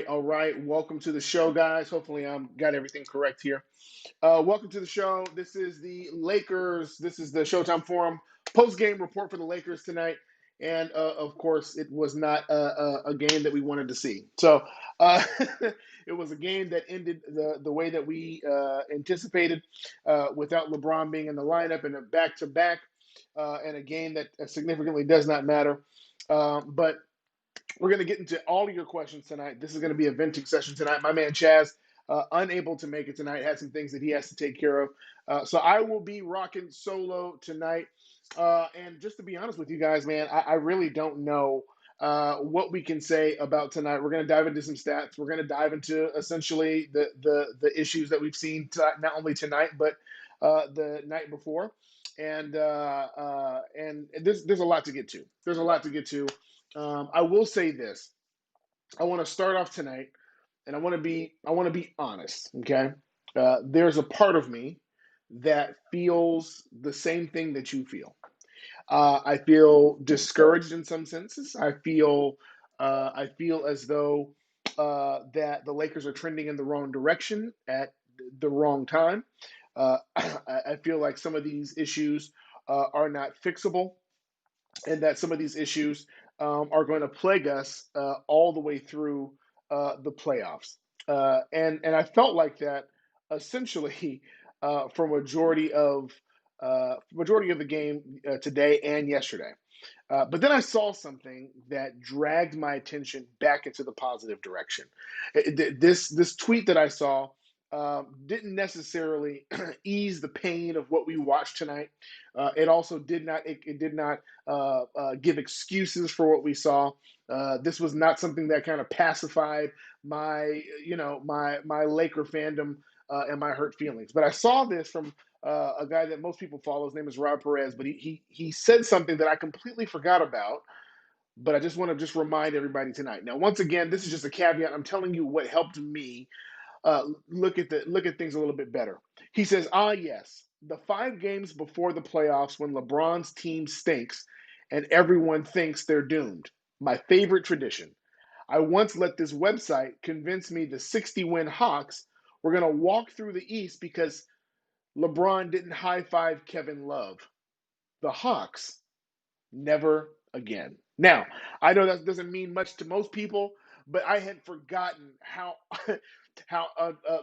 All right. Welcome to the show, guys. Hopefully, I'm got everything correct here. Welcome to the show. This is the Lakers. This is the Showtime Forum post-game report for the Lakers tonight. And of course, it was not a game that we wanted to see. So it was a game that ended the way that we anticipated, without LeBron being in the lineup and a back-to-back, and a game that significantly does not matter. But we're going to get into all of your questions tonight. This is going to be a venting session tonight. My man Chaez, unable to make it tonight, had some things that he has to take care of. So I will be rocking solo tonight. And just to be honest with you guys, man, I really don't know what we can say about tonight. We're going to dive into some stats. We're going to dive into essentially the issues that we've seen not only tonight, but the night before. And there's a lot to get to. There's a lot to get to. I will say this. I want to start off tonight, and I want to be honest. Okay, there's a part of me that feels the same thing that you feel. I feel discouraged in some senses. I feel as though that the Lakers are trending in the wrong direction at the wrong time. I feel like some of these issues are not fixable, and that some of these issues are going to plague us all the way through the playoffs. And I felt like that essentially for majority of the game today and yesterday. But then I saw something that dragged my attention back into the positive direction. This tweet that I saw didn't necessarily ease the pain of what we watched tonight. It also did not give excuses for what we saw. This was not something that kind of pacified my Laker fandom and my hurt feelings. But I saw this from a guy that most people follow. His name is Rob Perez, but he said something that I completely forgot about. But I just want to just remind everybody tonight. Now, once again, this is just a caveat. I'm telling you what helped me look at things a little bit better. He says, yes, the 5 games before the playoffs when LeBron's team stinks and everyone thinks they're doomed. My favorite tradition. I once let this website convince me the 60-win Hawks were going to walk through the East because LeBron didn't high five Kevin Love. The Hawks, never again. Now, I know that doesn't mean much to most people, but I had forgotten how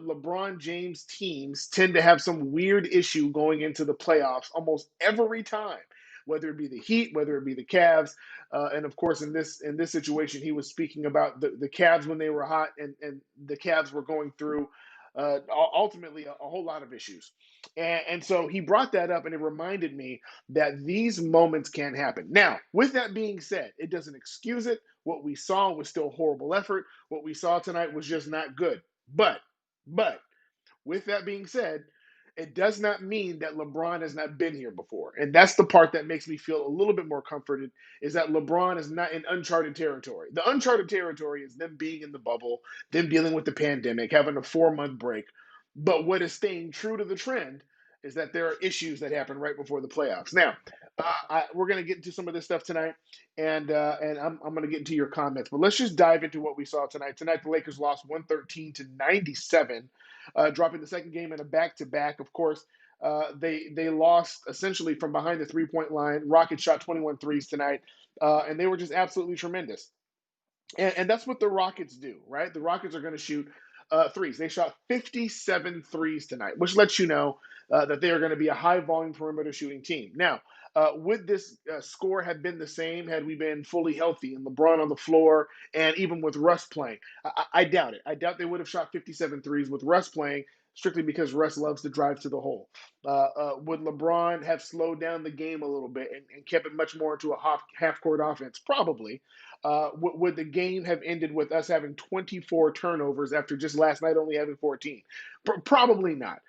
LeBron James teams tend to have some weird issue going into the playoffs almost every time, whether it be the Heat, whether it be the Cavs, and of course in this situation he was speaking about the Cavs when they were hot, and the Cavs were going through ultimately a whole lot of issues. And so he brought that up, and it reminded me that these moments can happen. Now, with that being said, it doesn't excuse it. What we saw was still horrible effort. What we saw tonight was just not good. But with that being said, it does not mean that LeBron has not been here before. And that's the part that makes me feel a little bit more comforted, is that LeBron is not in uncharted territory. The uncharted territory is them being in the bubble, them dealing with the pandemic, having a 4-month break. But what is staying true to the trend is that there are issues that happen right before the playoffs. Now, we're going to get into some of this stuff tonight, and I'm going to get into your comments. But let's just dive into what we saw tonight. Tonight, the Lakers lost 113-97, dropping the second game in a back-to-back. Of course, they lost essentially from behind the three-point line. Rockets shot 21 threes tonight, and they were just absolutely tremendous. And that's what the Rockets do, right? The Rockets are going to shoot threes. They shot 57 threes tonight, which lets you know that they are going to be a high volume perimeter shooting team. Now, would this score have been the same had we been fully healthy and LeBron on the floor and even with Russ playing? I doubt it. I doubt they would have shot 57 threes with Russ playing. strictly because Russ loves to drive to the hole. Would LeBron have slowed down the game a little bit and kept it much more into a half court offense? Probably. Would the game have ended with us having 24 turnovers after just last night only having 14? Probably not.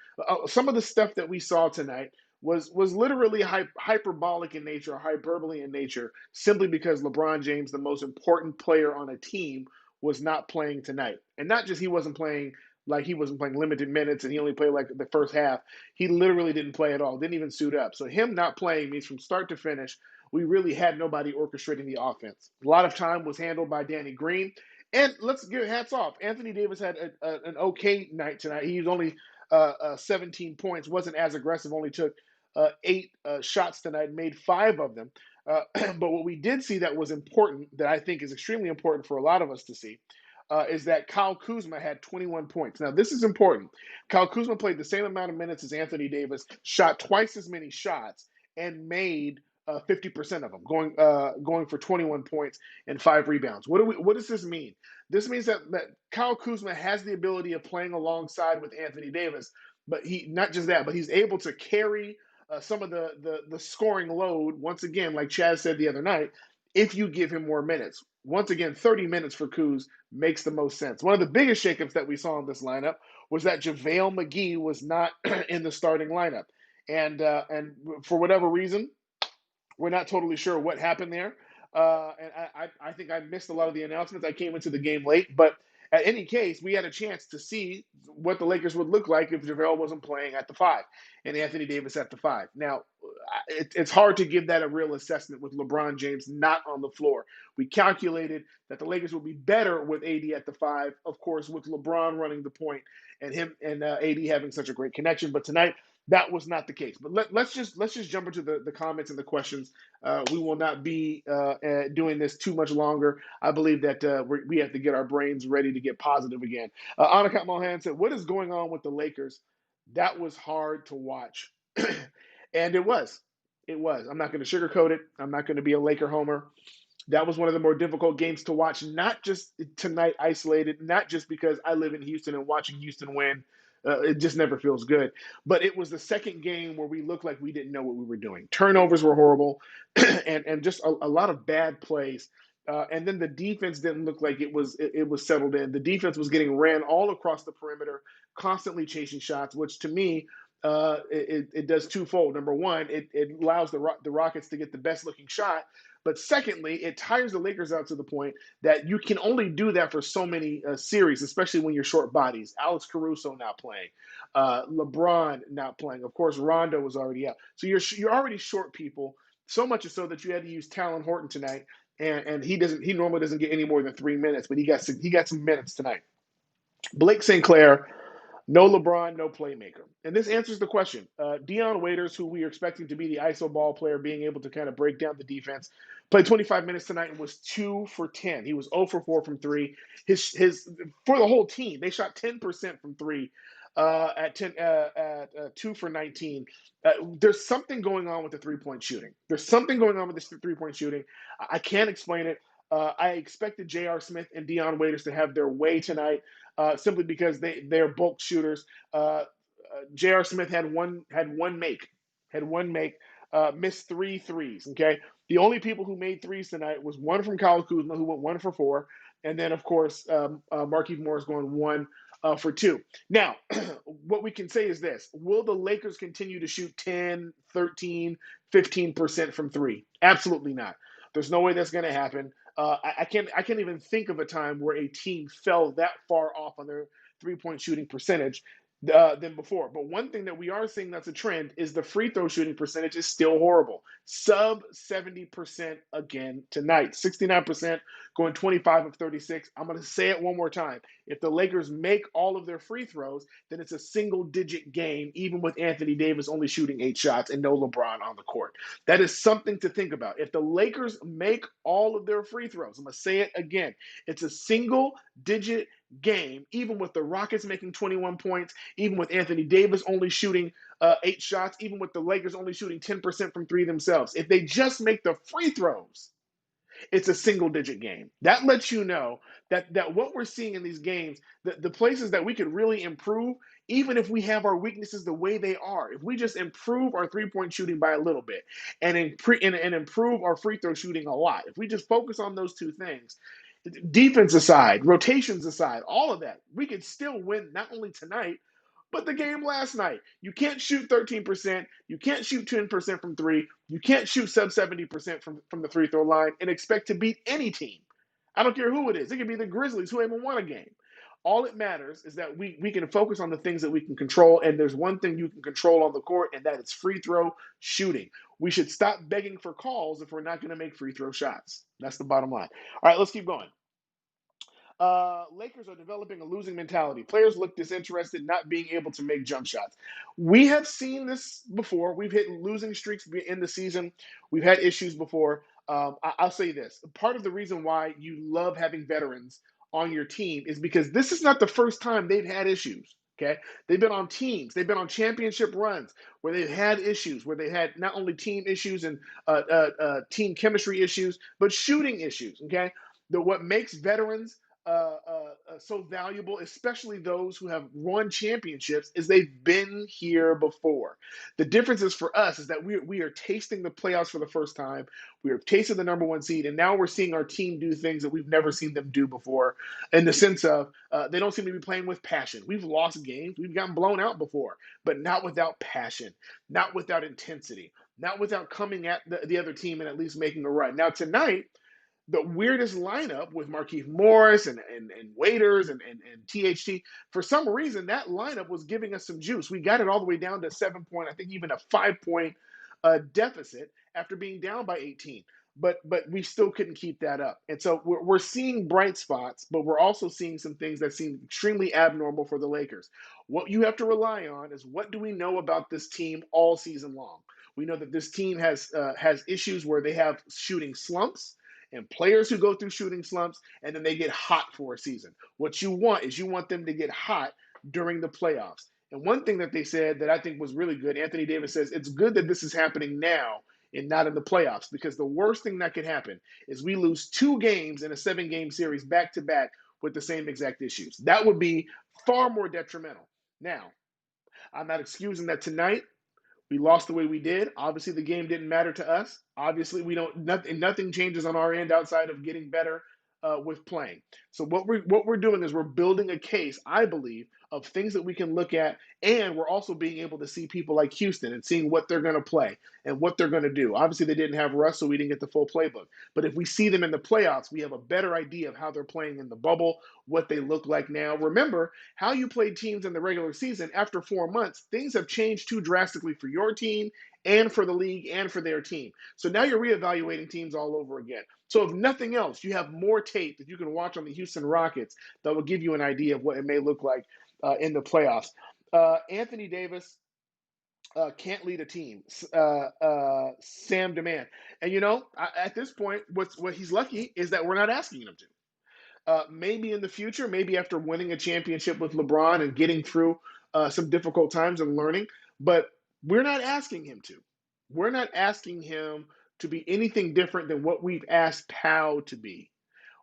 Some of the stuff that we saw tonight was literally hyperbolic in nature, or hyperbole in nature, simply because LeBron James, the most important player on a team, was not playing tonight. And not just he wasn't playing like he wasn't playing limited minutes and he only played like the first half. He literally didn't play at all, didn't even suit up. So him not playing means from start to finish, we really had nobody orchestrating the offense. A lot of time was handled by Danny Green. And let's give hats off. Anthony Davis had an okay night tonight. He was only 17 points, wasn't as aggressive, only took 8 shots tonight, made 5 of them. But what we did see that was important, that I think is extremely important for a lot of us to see, is that Kyle Kuzma had 21 points. Now, this is important. Kyle Kuzma played the same amount of minutes as Anthony Davis, shot twice as many shots, and made 50% of them, going for 21 points and 5 rebounds. What does this mean? This means that Kyle Kuzma has the ability of playing alongside with Anthony Davis, but he not just that, but he's able to carry some of the scoring load, once again, like Chaez said the other night, if you give him more minutes. Once again, 30 minutes for Kuz makes the most sense. One of the biggest shakeups that we saw in this lineup was that JaVale McGee was not in the starting lineup. And for whatever reason, we're not totally sure what happened there. And I think I missed a lot of the announcements. I came into the game late, but at any case, we had a chance to see what the Lakers would look like if JaVale wasn't playing at the 5 and Anthony Davis at the 5. Now, it's hard to give that a real assessment with LeBron James not on the floor. We calculated that the Lakers would be better with AD at the 5, of course, with LeBron running the point and him and AD having such a great connection. But tonight, that was not the case. But let's just jump into the comments and the questions. We will not be doing this too much longer. I believe that we have to get our brains ready to get positive again. Anakat Mohan said, "What is going on with the Lakers? That was hard to watch," and it was. It was. I'm not going to sugarcoat it. I'm not going to be a Laker homer. That was one of the more difficult games to watch, not just tonight isolated, not just because I live in Houston and watching Houston win. It just never feels good. But it was the second game where we looked like we didn't know what we were doing. Turnovers were horrible and just a lot of bad plays. And then the defense didn't look like it was settled in. The defense was getting ran all across the perimeter, constantly chasing shots, which to me, it does twofold. Number one, it allows the Rockets to get the best looking shot. But secondly, it tires the Lakers out to the point that you can only do that for so many series, especially when you're short bodies. Alex Caruso not playing, LeBron not playing. Of course, Rondo was already out. So you're already short people. So much so that you had to use Talon Horton tonight, and he normally doesn't get any more than 3 minutes, but he got some minutes tonight. Blake St. Clair, no LeBron, no playmaker. And this answers the question. Dion Waiters, who we are expecting to be the ISO ball player, being able to kind of break down the defense, played 25 minutes tonight and was 2 for 10. He was 0 for 4 from 3. His for the whole team, they shot 10% from 3 at 2 for 19. There's something going on with the 3-point shooting. There's something going on with this 3-point shooting. I can't explain it. I expected J.R. Smith and Dion Waiters to have their way tonight, simply because they're bulk shooters. J.R. Smith had one make, missed 3 threes. Okay, the only people who made threes tonight was one from Kyle Kuzma, who went 1 for 4, and then of course Markieff Morris going 1 for 2. Now, what we can say is this: will the Lakers continue to shoot 10, 13, 15% from 3? Absolutely not. There's no way that's going to happen. I can't even think of a time where a team fell that far off on their 3-point shooting percentage than before. But one thing that we are seeing that's a trend is the free throw shooting percentage is still horrible. Sub 70% again tonight. 69%, going 25 of 36. I'm going to say it one more time. If the Lakers make all of their free throws, then it's a single-digit game, even with Anthony Davis only shooting 8 shots and no LeBron on the court. That is something to think about. If the Lakers make all of their free throws, I'm going to say it again, it's a single-digit game, even with the Rockets making 21 points, even with Anthony Davis only shooting 8 shots, even with the Lakers only shooting 10% from 3 themselves. If they just make the free throws, it's a single digit game. That lets you know that what we're seeing in these games, the places that we could really improve, even if we have our weaknesses the way they are, if we just improve our 3-point shooting by a little bit and improve our free throw shooting a lot, if we just focus on those two things, defense aside, rotations aside, all of that, we could still win not only tonight, but the game last night. You can't shoot 13%. You can't shoot 10% from three. You can't shoot sub 70% from the free throw line and expect to beat any team. I don't care who it is. It could be the Grizzlies who haven't won a game. All it matters is that we can focus on the things that we can control. And there's one thing you can control on the court, and that is free throw shooting. We should stop begging for calls if we're not going to make free throw shots. That's the bottom line. All right, let's keep going. Lakers are developing a losing mentality. Players look disinterested, not being able to make jump shots. We have seen this before. We've hit losing streaks in the season. We've had issues before. I'll say this. Part of the reason why you love having veterans on your team is because this is not the first time they've had issues. Okay. They've been on teams, they've been on championship runs where they've had issues, where they had not only team issues and team chemistry issues, but shooting issues. Okay. What makes veterans so valuable, especially those who have won championships, is they've been here before. The difference is for us is that we are tasting the playoffs for the first time. We are tasting the number one seed, and now we're seeing our team do things that we've never seen them do before. In the sense of they don't seem to be playing with passion. We've lost games, we've gotten blown out before, but not without passion, not without intensity, not without coming at the other team and at least making a run. Now tonight, the weirdest lineup with Markieff Morris and Waiters and THT. For some reason, that lineup was giving us some juice. We got it all the way down to 7 point, I think even a 5 point deficit after being down by 18. But we still couldn't keep that up. And so we're seeing bright spots, but we're also seeing some things that seem extremely abnormal for the Lakers. What you have to rely on is what do we know about this team all season long? We know that this team has issues where they have shooting slumps and players who go through shooting slumps and then they get hot for a season. What you want is you want them to get hot during the playoffs. And one thing that they said that I think was really good, Anthony Davis says it's good that this is happening now and not in the playoffs, because the worst thing that could happen is we lose 2 games in a 7-game series back to back with the same exact issues. That would be far more detrimental. Now, I'm not excusing that tonight we lost the way we did. Obviously, the game didn't matter to us. Obviously, we don't. Nothing changes on our end outside of getting better with playing. So what we're doing is we're building a case, I believe, of things that we can look at, and we're also being able to see people like Houston and seeing what they're going to play and what they're going to do. Obviously, they didn't have Russ, so we didn't get the full playbook. But if we see them in the playoffs, we have a better idea of how they're playing in the bubble, what they look like now. Remember how you played teams in the regular season. After 4 months, things have changed too drastically for your team and for the league and for their team. So now you're reevaluating teams all over again. So if nothing else, you have more tape that you can watch on the Houston Rockets that will give you an idea of what it may look like in the playoffs. Anthony Davis can't lead a team. Sam Demand, and at this point, what he's lucky is that we're not asking him to. Maybe in the future, maybe after winning a championship with LeBron and getting through some difficult times and learning, but we're not asking him to. We're not asking him to be anything different than what we've asked Powell to be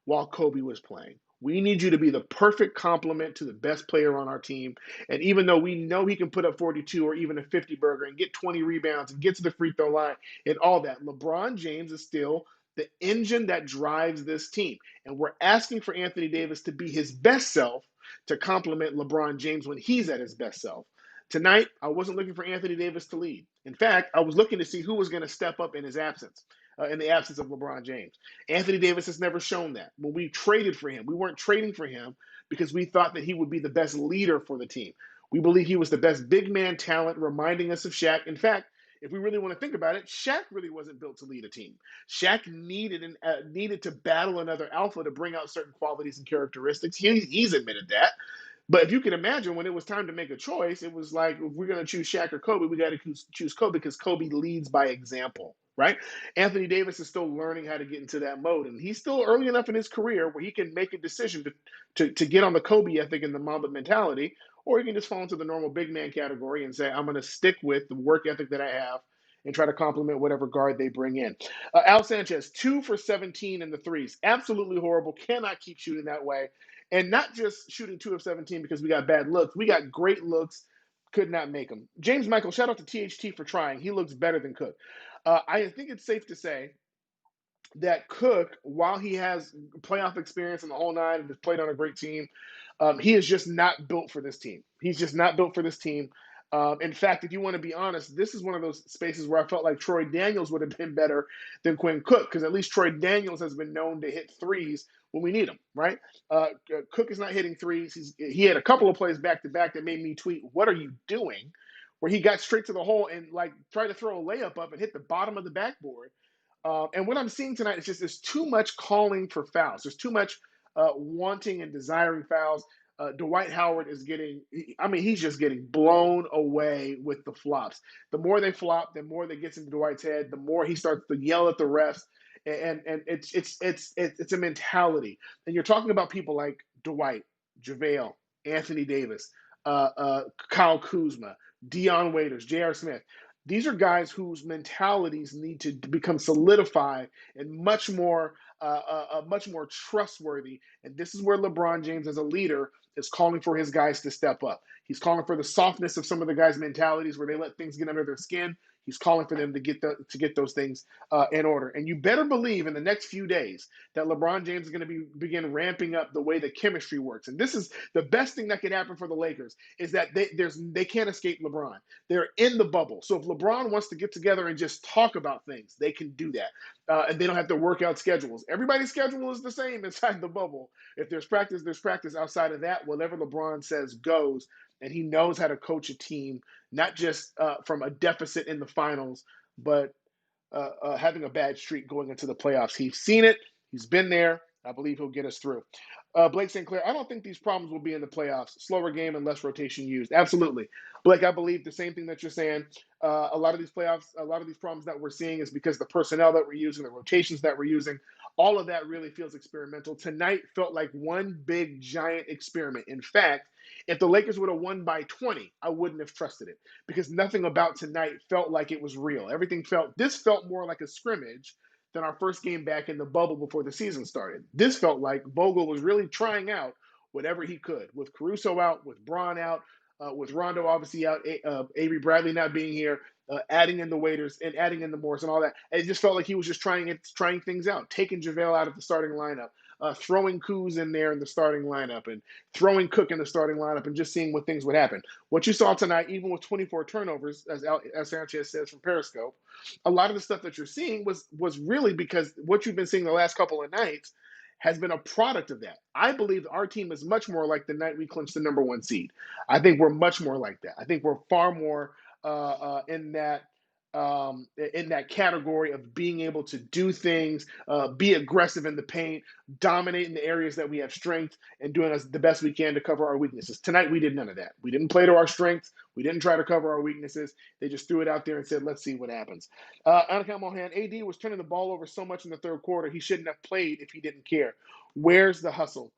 while Kobe was playing. We need you to be the perfect complement to the best player on our team. And even though we know he can put up 42 or even a 50 burger and get 20 rebounds and get to the free throw line and all that, LeBron James is still the engine that drives this team. And we're asking for Anthony Davis to be his best self to complement LeBron James when he's at his best self. Tonight, I wasn't looking for Anthony Davis to lead. In fact, I was looking to see who was going to step up in his absence. In the absence of LeBron James. Anthony Davis has never shown that. When we traded for him, we weren't trading for him because we thought that he would be the best leader for the team. We believe he was the best big man talent, reminding us of Shaq. In fact, if we really want to think about it, Shaq really wasn't built to lead a team. Shaq needed to battle another alpha to bring out certain qualities and characteristics. He's admitted that. But if you can imagine, when it was time to make a choice, it was like, if we're going to choose Shaq or Kobe, we got to choose Kobe because Kobe leads by example, right? Anthony Davis is still learning how to get into that mode, and he's still early enough in his career where he can make a decision to get on the Kobe ethic and the Mamba mentality, or he can just fall into the normal big man category and say, I'm going to stick with the work ethic that I have and try to complement whatever guard they bring in. Al Sanchez, 2 for 17 in the threes. Absolutely horrible. Cannot keep shooting that way. And not just shooting 2 of 17 because we got bad looks. We got great looks. Could not make them. James Michael, shout out to THT for trying. He looks better than Cook. I think it's safe to say that Cook, while he has playoff experience in the whole nine and has played on a great team, he is just not built for this team. He's just not built for this team. In fact, if you want to be honest, this is one of those spaces where I felt like Troy Daniels would have been better than Quinn Cook, because at least Troy Daniels has been known to hit threes when we need them, right? Cook is not hitting threes. He had a couple of plays back to back that made me tweet, "What are you doing?" Where he got straight to the hole and like tried to throw a layup up and hit the bottom of the backboard. And what I'm seeing tonight is just there's too much calling for fouls. There's too much wanting and desiring fouls. Dwight Howard is getting, I mean, he's just getting blown away with the flops. The more they flop, the more that gets into Dwight's head, the more he starts to yell at the refs. And it's a mentality. And you're talking about people like Dwight, JaVale, Anthony Davis, Kyle Kuzma, Dion Waiters, J.R. Smith. These are guys whose mentalities need to become solidified and much more trustworthy. And this is where LeBron James, as a leader, is calling for his guys to step up. He's calling for the softness of some of the guys' mentalities where they let things get under their skin. He's calling for them to get those things in order. And you better believe in the next few days that LeBron James is going to begin ramping up the way the chemistry works. And this is the best thing that could happen for the Lakers, is that they can't escape LeBron. They're in the bubble. So if LeBron wants to get together and just talk about things, they can do that. And they don't have to work out schedules. Everybody's schedule is the same inside the bubble. If there's practice, there's practice. Outside of that, whatever LeBron says goes. And he knows how to coach a team, not just from a deficit in the finals, but having a bad streak going into the playoffs. He's seen it. He's been there. I believe he'll get us through. Blake St. Clair, I don't think these problems will be in the playoffs. Slower game and less rotation used. Absolutely. Blake, I believe the same thing that you're saying. A lot of these problems that we're seeing is because the personnel that we're using, the rotations that we're using, all of that really feels experimental. Tonight felt like one big, giant experiment. In fact, if the Lakers would have won by 20, I wouldn't have trusted it, because nothing about tonight felt like it was real. This felt more like a scrimmage than our first game back in the bubble before the season started. This felt like Vogel was really trying out whatever he could, with Caruso out, with Braun out, with Rondo obviously out, Avery Bradley not being here, adding in the Waiters and adding in the Morris and all that. And it just felt like he was just trying things out, taking JaVale out of the starting lineup, throwing Kuz in there in the starting lineup, and throwing Cook in the starting lineup, and just seeing what things would happen. What you saw tonight, even with 24 turnovers, as Sanchez says from Periscope, a lot of the stuff that you're seeing was really because what you've been seeing the last couple of nights has been a product of that. I believe our team is much more like the night we clinched the number one seed. I think we're much more like that. I think we're far more in that category of being able to do things, be aggressive in the paint, dominate in the areas that we have strength, and doing the best we can to cover our weaknesses. Tonight, we did none of that. We didn't play to our strengths. We didn't try to cover our weaknesses. They just threw it out there and said, let's see what happens. Anakim Mohan, AD was turning the ball over so much in the third quarter, he shouldn't have played if he didn't care. Where's the hustle?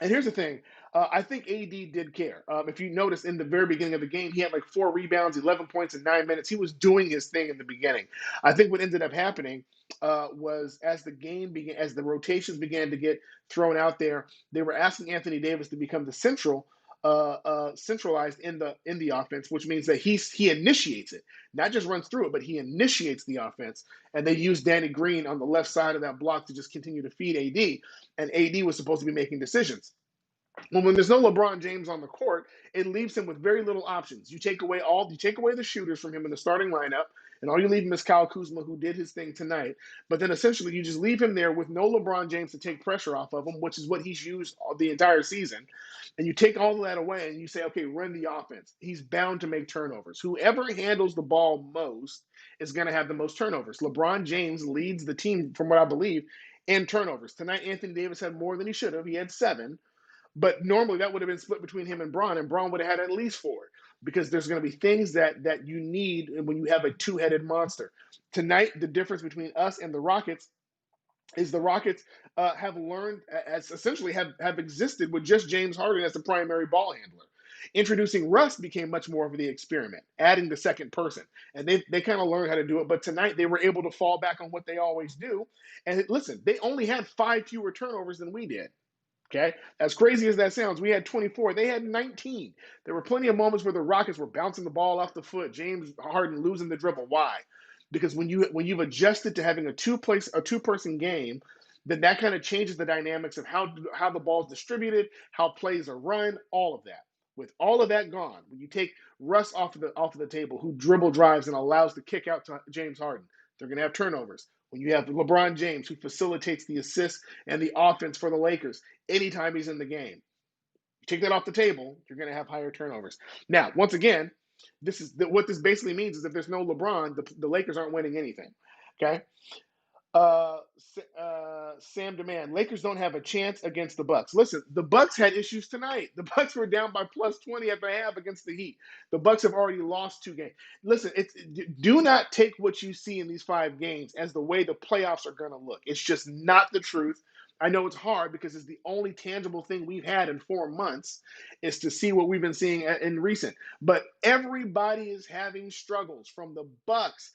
And here's the thing. I think AD did care. If you notice in the very beginning of the game, he had like 4 rebounds, 11 points in 9 minutes. He was doing his thing in the beginning. I think what ended up happening was as the game began, as the rotations began to get thrown out there, they were asking Anthony Davis to become the centralized in the offense, which means that he initiates it, not just runs through it, but he initiates the offense. And they used Danny Green on the left side of that block to just continue to feed AD. And AD was supposed to be making decisions. Well, when there's no LeBron James on the court, it leaves him with very little options. You take away the shooters from him in the starting lineup, and all you leave him is Kyle Kuzma, who did his thing tonight. But then essentially you just leave him there with no LeBron James to take pressure off of him, which is what he's used the entire season. And you take all of that away and you say, okay, run the offense. He's bound to make turnovers. Whoever handles the ball most is going to have the most turnovers. LeBron James leads the team, from what I believe, in turnovers. Tonight, Anthony Davis had more than he should have. He had 7. But normally that would have been split between him and Braun would have had at least 4, because there's going to be things that you need when you have a two-headed monster. Tonight, the difference between us and the Rockets is the Rockets have learned, as essentially have existed with just James Harden as the primary ball handler. Introducing Russ became much more of the experiment, adding the second person. And they kind of learned how to do it. But tonight they were able to fall back on what they always do. And listen, they only had 5 fewer turnovers than we did. Okay. As crazy as that sounds, we had 24. They had 19. There were plenty of moments where the Rockets were bouncing the ball off the foot. James Harden losing the dribble. Why? Because when you've adjusted to having a two-person game, then that kind of changes the dynamics of how the ball's distributed, how plays are run, all of that. With all of that gone, when you take Russ off of the table, who dribble drives and allows the kick out to James Harden, they're going to have turnovers. When you have LeBron James, who facilitates the assists and the offense for the Lakers anytime he's in the game, you take that off the table, you're going to have higher turnovers. Now, once again, what this basically means is if there's no LeBron, the Lakers aren't winning anything. Okay. Uh, Sam Demand. Lakers don't have a chance against the Bucks. Listen, the Bucks had issues tonight. The Bucks were down by plus 20 at the half against the Heat. The Bucks have already lost 2 games. Listen, do not take what you see in these 5 games as the way the playoffs are going to look. It's just not the truth. I know it's hard because it's the only tangible thing we've had in 4 months is to see what we've been seeing in recent. But everybody is having struggles, from the Bucks.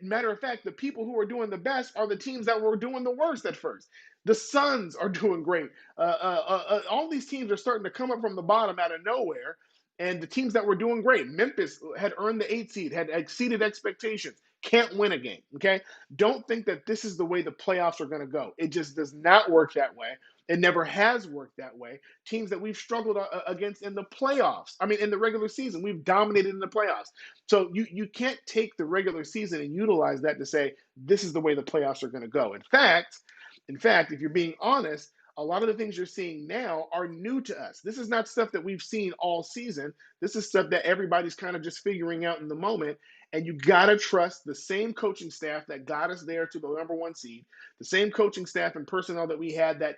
Matter of fact, the people who are doing the best are the teams that were doing the worst at first. The Suns are doing great. All these teams are starting to come up from the bottom out of nowhere. And the teams that were doing great, Memphis had earned the 8th seed, had exceeded expectations, can't win a game. Okay. Don't think that this is the way the playoffs are going to go. It just does not work that way. It never has worked that way. Teams that we've struggled against in the playoffs, I mean, in the regular season, we've dominated in the playoffs. So you can't take the regular season and utilize that to say this is the way the playoffs are going to go. In fact, if you're being honest, a lot of the things you're seeing now are new to us. This is not stuff that we've seen all season. This is stuff that everybody's kind of just figuring out in the moment. And you got to trust the same coaching staff that got us there to the number 1 seed, the same coaching staff and personnel that we had that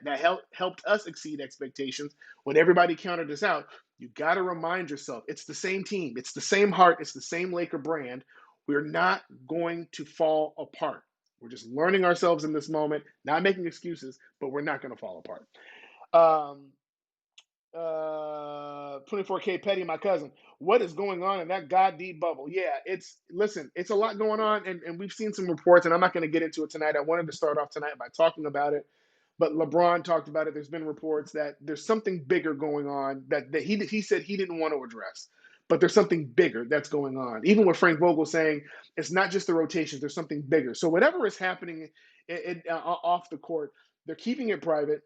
helped us exceed expectations when everybody counted us out. You got to remind yourself, it's the same team. It's the same heart. It's the same Laker brand. We're not going to fall apart. We're just learning ourselves in this moment, not making excuses, but we're not going to fall apart. 24K Petty, my cousin. What is going on in that God deep bubble? Yeah, it's a lot going on, and we've seen some reports, and I'm not going to get into it tonight. I wanted to start off tonight by talking about it, but LeBron talked about it. There's been reports that there's something bigger going on that he said he didn't want to address. But there's something bigger that's going on. Even with Frank Vogel saying it's not just the rotations, there's something bigger. So whatever is happening off the court, they're keeping it private,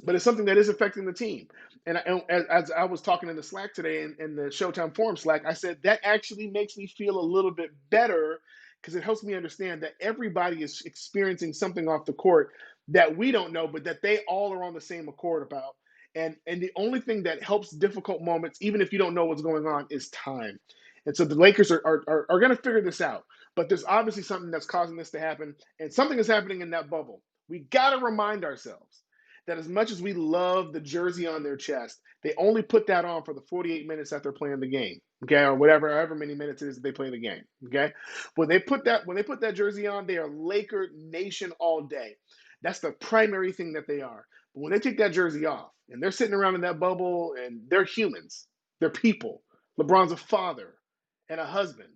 but it's something that is affecting the team. And as I was talking in the Slack today, in the Showtime Forum Slack, I said that actually makes me feel a little bit better because it helps me understand that everybody is experiencing something off the court that we don't know, but that they all are on the same accord about. And the only thing that helps difficult moments, even if you don't know what's going on, is time. And so the Lakers are going to figure this out. But there's obviously something that's causing this to happen, and something is happening in that bubble. We got to remind ourselves that as much as we love the jersey on their chest, they only put that on for the 48 minutes that they're playing the game, okay, or whatever, however many minutes it is that they play the game, okay. When they put that jersey on, they are Laker Nation all day. That's the primary thing that they are. But when they take that jersey off and they're sitting around in that bubble and they're humans, they're people. LeBron's a father and a husband.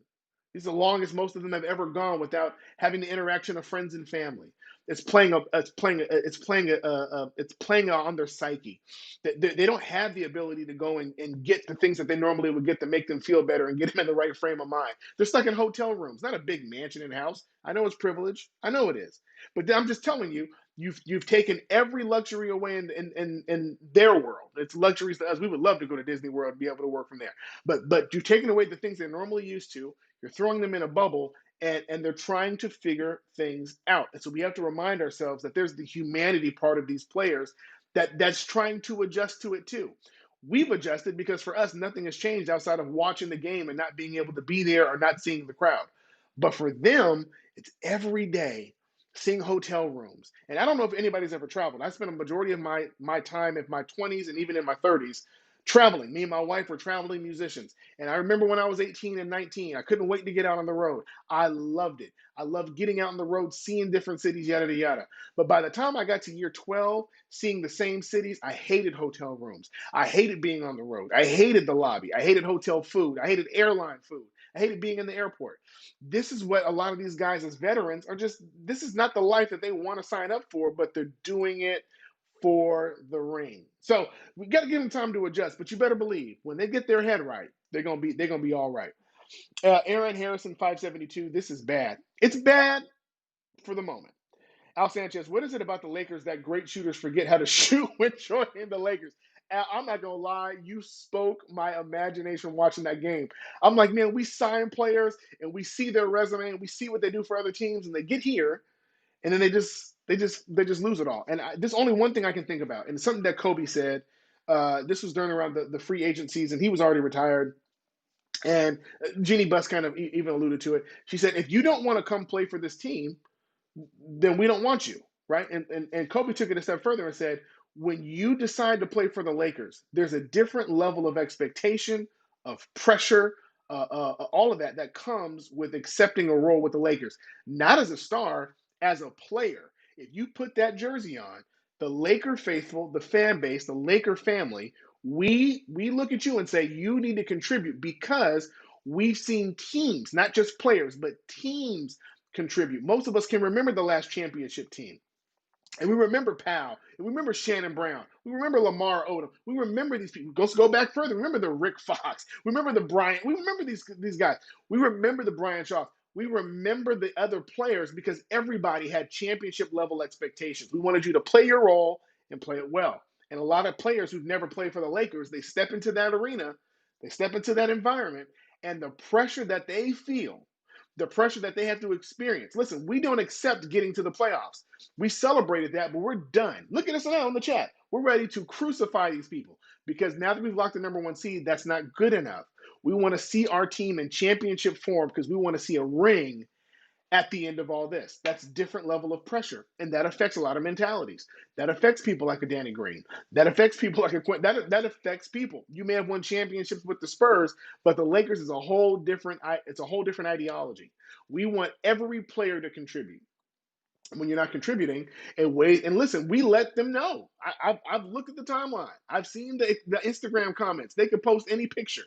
This is the longest most of them have ever gone without having the interaction of friends and family. It's playing on their psyche. They don't have the ability to go and get the things that they normally would get to make them feel better and get them in the right frame of mind. They're stuck in hotel rooms, not a big mansion and house. I know it's privilege. I know it is. But I'm just telling you, you've taken every luxury away in their world. It's luxuries to us. We would love to go to Disney World and be able to work from there. But you're taking away the things they're normally used to. You're throwing them in a bubble, and they're trying to figure things out. And so we have to remind ourselves that there's the humanity part of these players that's trying to adjust to it too. We've adjusted because for us, nothing has changed outside of watching the game and not being able to be there or not seeing the crowd. But for them, it's every day seeing hotel rooms. And I don't know if anybody's ever traveled. I spent a majority of my time in my 20s and even in my 30s Traveling. Me and my wife were traveling musicians. And I remember when I was 18 and 19, I couldn't wait to get out on the road. I loved it. I loved getting out on the road, seeing different cities, yada, yada, yada. But by the time I got to year 12, seeing the same cities, I hated hotel rooms. I hated being on the road. I hated the lobby. I hated hotel food. I hated airline food. I hated being in the airport. This is what a lot of these guys as veterans are just, this is not the life that they want to sign up for, but they're doing it for the ring. So we got to give them time to adjust, but you better believe when they get their head right, they're gonna be all right. Aaron Harrison 572. This is bad. It's bad for the moment. Al Sanchez, what is it about the Lakers that great shooters forget how to shoot when joining the Lakers? I'm not gonna lie, you spoke my imagination watching that game. I'm like, man, we sign players and we see their resume and we see what they do for other teams, and they get here and then they just lose it all. And there's only one thing I can think about, and it's something that Kobe said. This was during around the free agent season. He was already retired, and Jeannie Buss kind of even alluded to it. She said, "If you don't want to come play for this team, then we don't want you," right? And Kobe took it a step further and said, when you decide to play for the Lakers, there's a different level of expectation, of pressure, all of that comes with accepting a role with the Lakers, not as a star, as a player. If you put that jersey on, the Laker faithful, the fan base, the Laker family, we look at you and say you need to contribute because we've seen teams, not just players, but teams contribute. Most of us can remember the last championship team. And we remember Powell. And we remember Shannon Brown. We remember Lamar Odom. We remember these people. Let's go back further. Remember the Rick Fox. Remember the Bryant. We remember these guys. We remember the Brian Shaw. We remember the other players because everybody had championship level expectations. We wanted you to play your role and play it well. And a lot of players who've never played for the Lakers, they step into that arena, they step into that environment, and the pressure that they feel, the pressure that they have to experience. Listen, we don't accept getting to the playoffs. We celebrated that, but we're done. Look at us now in the chat. We're ready to crucify these people because now that we've locked the number one seed, that's not good enough. We want to see our team in championship form because we want to see a ring at the end of all this. That's a different level of pressure, and that affects a lot of mentalities. That affects people like a Danny Green. That affects people like a Quinn. That affects people. You may have won championships with the Spurs, but the Lakers is a whole different. It's a whole different ideology. We want every player to contribute. When you're not contributing, and listen, we let them know. I've looked at the timeline. I've seen the Instagram comments. They could post any picture.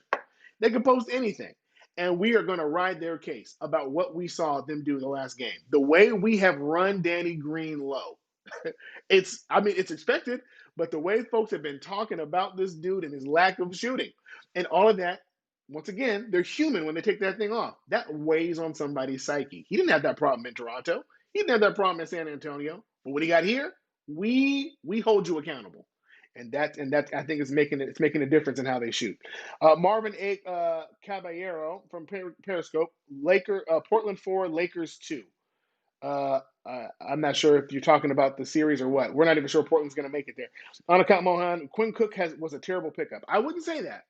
They could post anything. And we are going to ride their case about what we saw them do the last game. The way we have run Danny Green low. It's expected, but the way folks have been talking about this dude and his lack of shooting and all of that, once again, they're human when they take that thing off. That weighs on somebody's psyche. He didn't have that problem in Toronto. He didn't have that problem in San Antonio. But when he got here, we hold you accountable. And that I think is making a difference in how they shoot. Marvin A. Caballero from Periscope, Portland 4, Lakers 2. I'm not sure if you're talking about the series or what. We're not even sure Portland's going to make it there. Anakat Mohan, Quinn Cook was a terrible pickup. I wouldn't say that.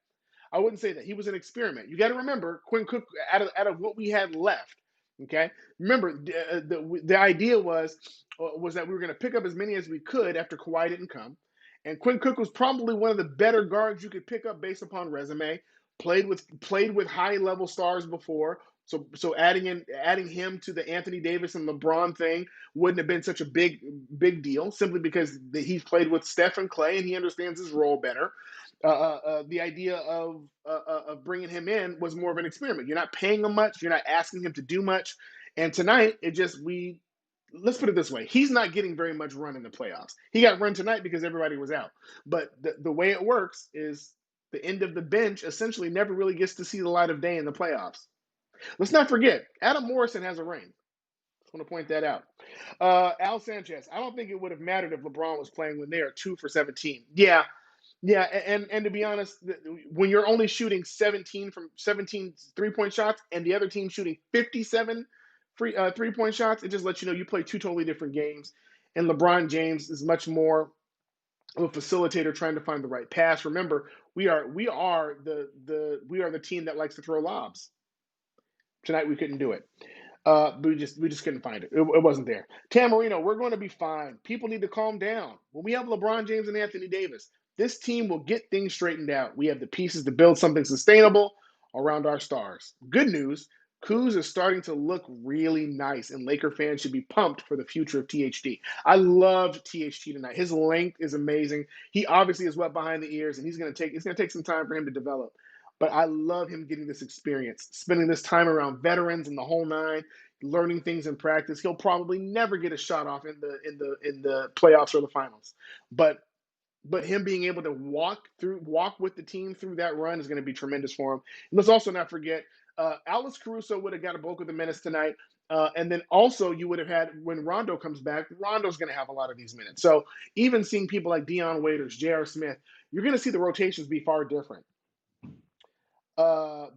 I wouldn't say that. He was an experiment. You got to remember, Quinn Cook, out of what we had left, okay? Remember, the idea was that we were going to pick up as many as we could after Kawhi didn't come. And Quinn Cook was probably one of the better guards you could pick up based upon resume. Played with high level stars before. So adding him to the Anthony Davis and LeBron thing wouldn't have been such a big deal, simply because he's played with Steph and Clay and he understands his role better. The idea of bringing him in was more of an experiment. You're not paying him much. You're not asking him to do much. And tonight, let's put it this way. He's not getting very much run in the playoffs. He got run tonight because everybody was out. But the way it works is the end of the bench essentially never really gets to see the light of day in the playoffs. Let's not forget, Adam Morrison has a ring. Just want to point that out. Al Sanchez, I don't think it would have mattered if LeBron was playing when they are 2 for 17. Yeah, and to be honest, when you're only shooting 17 3-point shots and the other team shooting 57 3-point shots, it just lets you know you play two totally different games. And LeBron James is much more of a facilitator trying to find the right pass. Remember, we are the team that likes to throw lobs. Tonight we couldn't do it. We just couldn't find it. It wasn't there. Tamarino, we're going to be fine. People need to calm down. When we have LeBron James and Anthony Davis, This team will get things straightened out. We have the pieces to build something sustainable around our stars. Good news, Kuz is starting to look really nice, and Laker fans should be pumped for the future of THT. I loved THT tonight. His length is amazing. He obviously is wet behind the ears, and it's gonna take some time for him to develop. But I love him getting this experience, spending this time around veterans and the whole nine, learning things in practice. He'll probably never get a shot off in the playoffs or the finals, but him being able to walk with the team through that run is going to be tremendous for him. And let's also not forget, Alex Caruso would have got a bulk of the minutes tonight. And then also you would have had, when Rondo comes back, Rondo's going to have a lot of these minutes. So even seeing people like Dion Waiters, J.R. Smith, you're going to see the rotations be far different.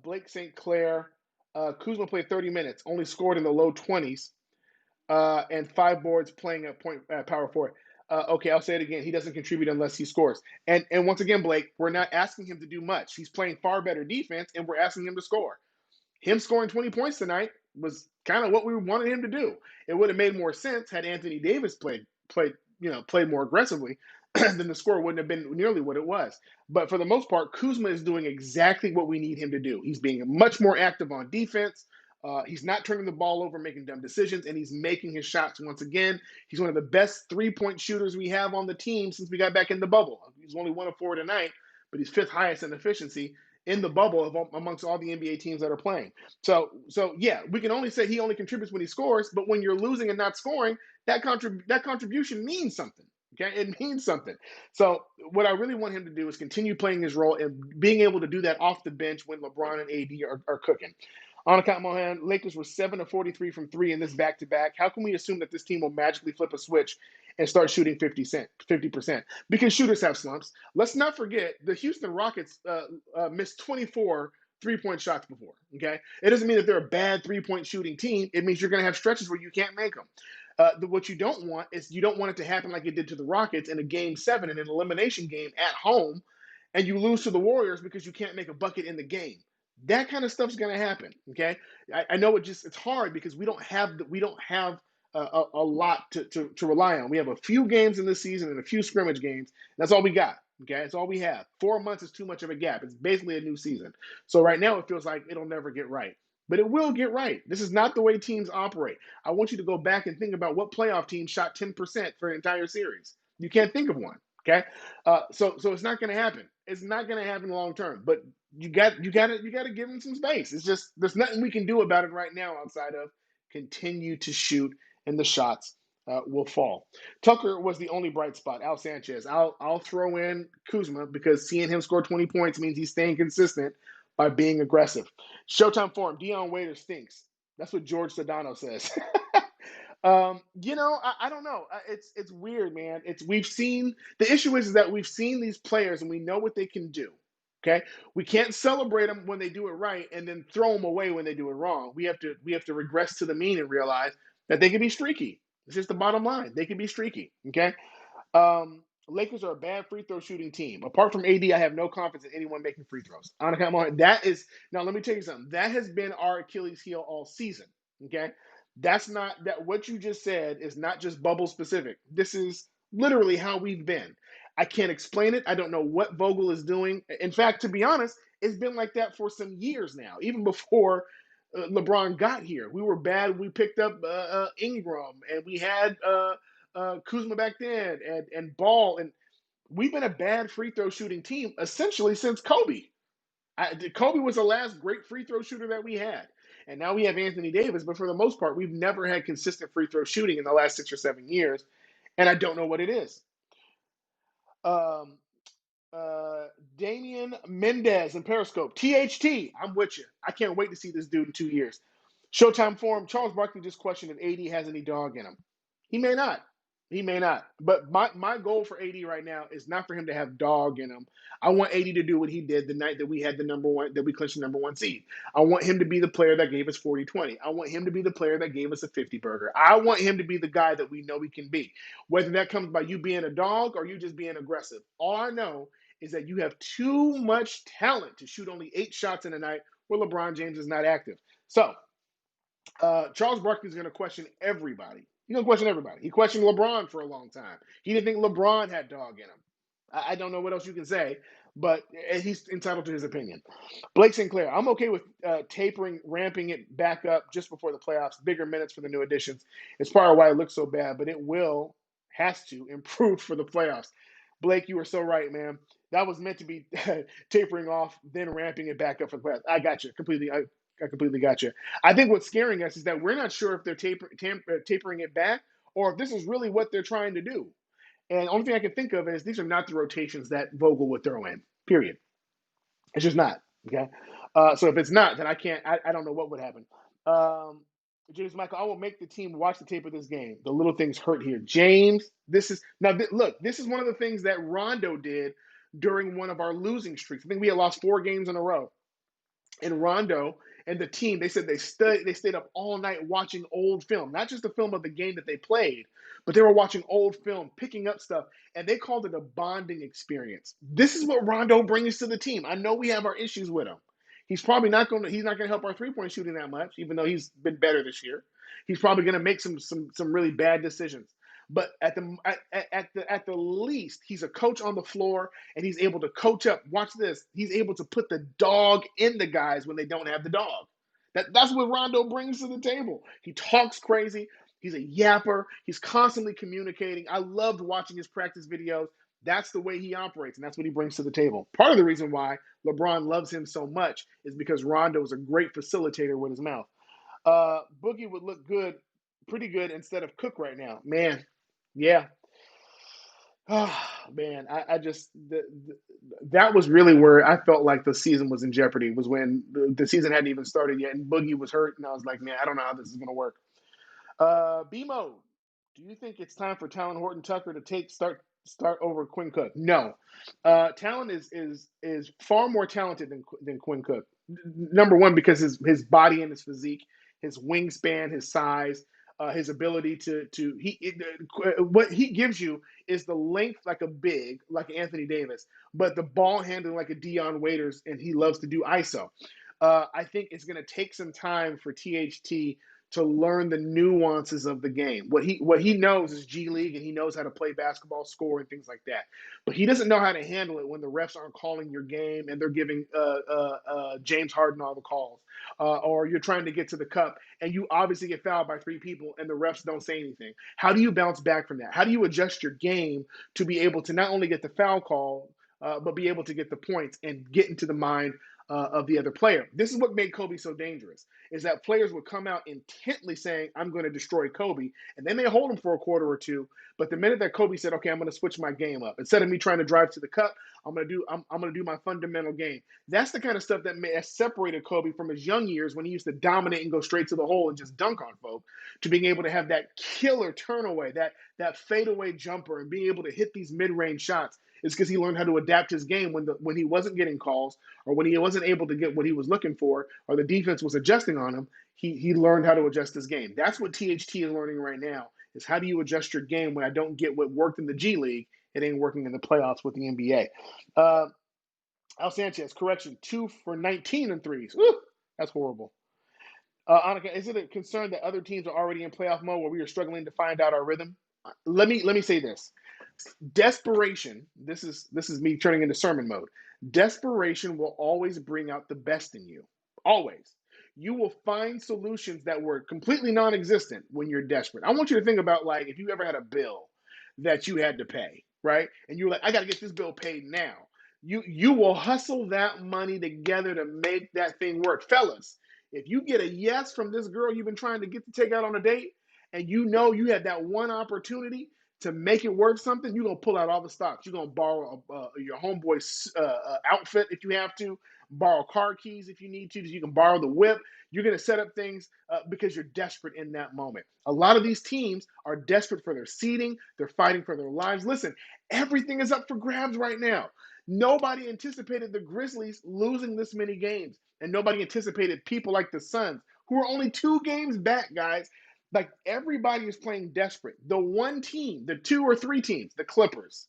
Blake St. Clair, Kuzma played 30 minutes, only scored in the low 20s, and 5 boards playing at power forward. Okay, I'll say it again. He doesn't contribute unless he scores. And once again, Blake, we're not asking him to do much. He's playing far better defense, and we're asking him to score. Him scoring 20 points tonight was kind of what we wanted him to do. It would have made more sense had Anthony Davis played more aggressively. Then the score wouldn't have been nearly what it was. But for the most part, Kuzma is doing exactly what we need him to do. He's being much more active on defense. He's not turning the ball over, making dumb decisions, and he's making his shots once again. He's one of the best three-point shooters we have on the team since we got back in the bubble. He's only 1 of 4 tonight, but he's 5th highest in efficiency in the bubble amongst all the NBA teams that are playing. So yeah, we can only say he only contributes when he scores, but when you're losing and not scoring, that contribution means something. Okay, it means something. So what I really want him to do is continue playing his role and being able to do that off the bench when LeBron and AD are cooking. On account, Mohan, Lakers were 7 of 43 from 3 in this back-to-back. How can we assume that this team will magically flip a switch and start shooting 50%? Because shooters have slumps. Let's not forget the Houston Rockets missed 24 three-point shots before. Okay, it doesn't mean that they're a bad three-point shooting team. It means you're going to have stretches where you can't make them. What you don't want is you don't want it to happen like it did to the Rockets in a Game 7 in an elimination game at home, and you lose to the Warriors because you can't make a bucket in the game. That kind of stuff's going to happen. Okay, I know it's hard because we don't have a lot to rely on. We have a few games in this season and a few scrimmage games. That's all we got. Okay, that's all we have. 4 months is too much of a gap. It's basically a new season. So right now it feels like it'll never get right. But it will get right. This is not the way teams operate. I want you to go back and think about what playoff team shot 10% for an entire series. You can't think of one. Okay, so it's not going to happen. It's not going to happen long term. But you got to give him some space. It's just there's nothing we can do about it right now outside of continue to shoot, and the shots will fall. Tucker was the only bright spot. Al Sanchez. I'll throw in Kuzma because seeing him score 20 points means he's staying consistent by being aggressive. Showtime form. Dion Waiters stinks. That's what George Sedano says. I don't know. It's weird, man. We've seen the issue is that we've seen these players and we know what they can do. Okay, we can't celebrate them when they do it right and then throw them away when they do it wrong. We have to regress to the mean and realize that they can be streaky. It's just the bottom line. They can be streaky. Okay. Lakers are a bad free throw shooting team. Apart from AD, I have no confidence in anyone making free throws. That is now. Let me tell you something. That has been our Achilles heel all season. Okay, that's not that. What you just said is not just bubble specific. This is literally how we've been. I can't explain it. I don't know what Vogel is doing. In fact, to be honest, it's been like that for some years now. Even before LeBron got here, we were bad. We picked up Ingram, and we had Kuzma back then, and Ball, and we've been a bad free throw shooting team essentially since Kobe. Kobe was the last great free throw shooter that we had, and now we have Anthony Davis. But for the most part, we've never had consistent free throw shooting in the last 6 or 7 years, and I don't know what it is. Um, Damian Mendez and Periscope. THT, I'm with you. I can't wait to see this dude in 2 years. Showtime Forum. Charles Barkley just questioned if AD has any dog in him. He may not. He may not. But my goal for AD right now is not for him to have dog in him. I want AD to do what he did the night that we had that we clinched the number 1 seed. I want him to be the player that gave us 40-20. I want him to be the player that gave us a 50 burger. I want him to be the guy that we know he can be. Whether that comes by you being a dog or you just being aggressive. All I know is that you have too much talent to shoot only 8 shots in a night where LeBron James is not active. So Charles Barkley is going to question everybody. He's going to question everybody. He questioned LeBron for a long time. He didn't think LeBron had dog in him. I don't know what else you can say, but he's entitled to his opinion. Blake Sinclair, I'm okay with tapering, ramping it back up just before the playoffs, bigger minutes for the new additions. It's part of why it looks so bad, but it has to improve for the playoffs. Blake, you were so right, man. That was meant to be tapering off, then ramping it back up for the playoffs. I got you completely. I completely got you. I think what's scaring us is that we're not sure if they're tapering it back or if this is really what they're trying to do. And the only thing I can think of is these are not the rotations that Vogel would throw in. Period. It's just not. Okay. So if it's not, then I can't. I don't know what would happen. Um, James Michael, I will make the team watch the tape of this game. The little things hurt here. James, this is now. Look, this is one of the things that Rondo did during one of our losing streaks. I think we had lost 4 games in a row. And Rondo and the team, they said they stayed up all night watching old film, not just the film of the game that they played, but they were watching old film, picking up stuff, and they called it a bonding experience. This is what Rondo brings to the team. I know we have our issues with him. He's not gonna help our three-point shooting that much, even though he's been better this year. He's probably gonna make some really bad decisions. But at the least, he's a coach on the floor and he's able to coach up. Watch this. He's able to put the dog in the guys when they don't have the dog. That's what Rondo brings to the table. He talks crazy. He's a yapper. He's constantly communicating. I loved watching his practice videos. That's the way he operates, and that's what he brings to the table. Part of the reason why LeBron loves him so much is because Rondo is a great facilitator with his mouth. Boogie would look good, pretty good instead of Cook right now. Man, yeah. Oh, man, I just that was really where I felt like the season was in jeopardy. Was when the season hadn't even started yet, and Boogie was hurt, and I was like, man, I don't know how this is gonna work. B mode. Do you think it's time for Talon Horton Tucker to start over Quinn Cook? No. Talon is far more talented than Quinn Cook. Number one, because his body and his physique, his wingspan, his size, his ability what he gives you is the length like a big, like Anthony Davis, but the ball handling like a Dion Waiters, and he loves to do ISO. I think it's going to take some time for THT to learn the nuances of the game. What he knows is G League, and he knows how to play basketball, score, and things like that. But he doesn't know how to handle it when the refs aren't calling your game and they're giving James Harden all the calls, or you're trying to get to the cup and you obviously get fouled by 3 people and the refs don't say anything. How do you bounce back from that? How do you adjust your game to be able to not only get the foul call, but be able to get the points and get into the mind of the other player? This is what made Kobe so dangerous, is that players would come out intently saying, I'm going to destroy Kobe, and they may hold him for a quarter or two, but the minute that Kobe said, okay, I'm going to switch my game up, instead of me trying to drive to the cup, I'm going to do my fundamental game. That's the kind of stuff that separated Kobe from his young years when he used to dominate and go straight to the hole and just dunk on folk, to being able to have that killer turnaway, that fadeaway jumper, and being able to hit these mid-range shots. Is because he learned how to adapt his game when he wasn't getting calls, or when he wasn't able to get what he was looking for, or the defense was adjusting on him. He learned how to adjust his game. That's what THT is learning right now, is how do you adjust your game when I don't get what worked in the G League, it ain't working in the playoffs with the NBA. Al Sanchez, correction, 2 for 19 in threes. Woo, that's horrible. Annika, is it a concern that other teams are already in playoff mode where we are struggling to find out our rhythm? Let me say this. Desperation, this is me turning into sermon mode. Desperation will always bring out the best in you. Always. You will find solutions that were completely non-existent when you're desperate. I want you to think about, like, if you ever had a bill that you had to pay, right? And you were like, I got to get this bill paid now. You will hustle that money together to make that thing work. Fellas, if you get a yes from this girl you've been trying to get to take out on a date, and you know you had that one opportunity to make it worth something, you're going to pull out all the stops. You're going to borrow your homeboy's outfit if you have to, borrow car keys if you need to, so you can borrow the whip. You're going to set up things because you're desperate in that moment. A lot of these teams are desperate for their seeding. They're fighting for their lives. Listen, everything is up for grabs right now. Nobody anticipated the Grizzlies losing this many games, and nobody anticipated people like the Suns, who are only 2 games back, guys. Like, everybody is playing desperate. The one team, the 2 or 3 teams, the Clippers,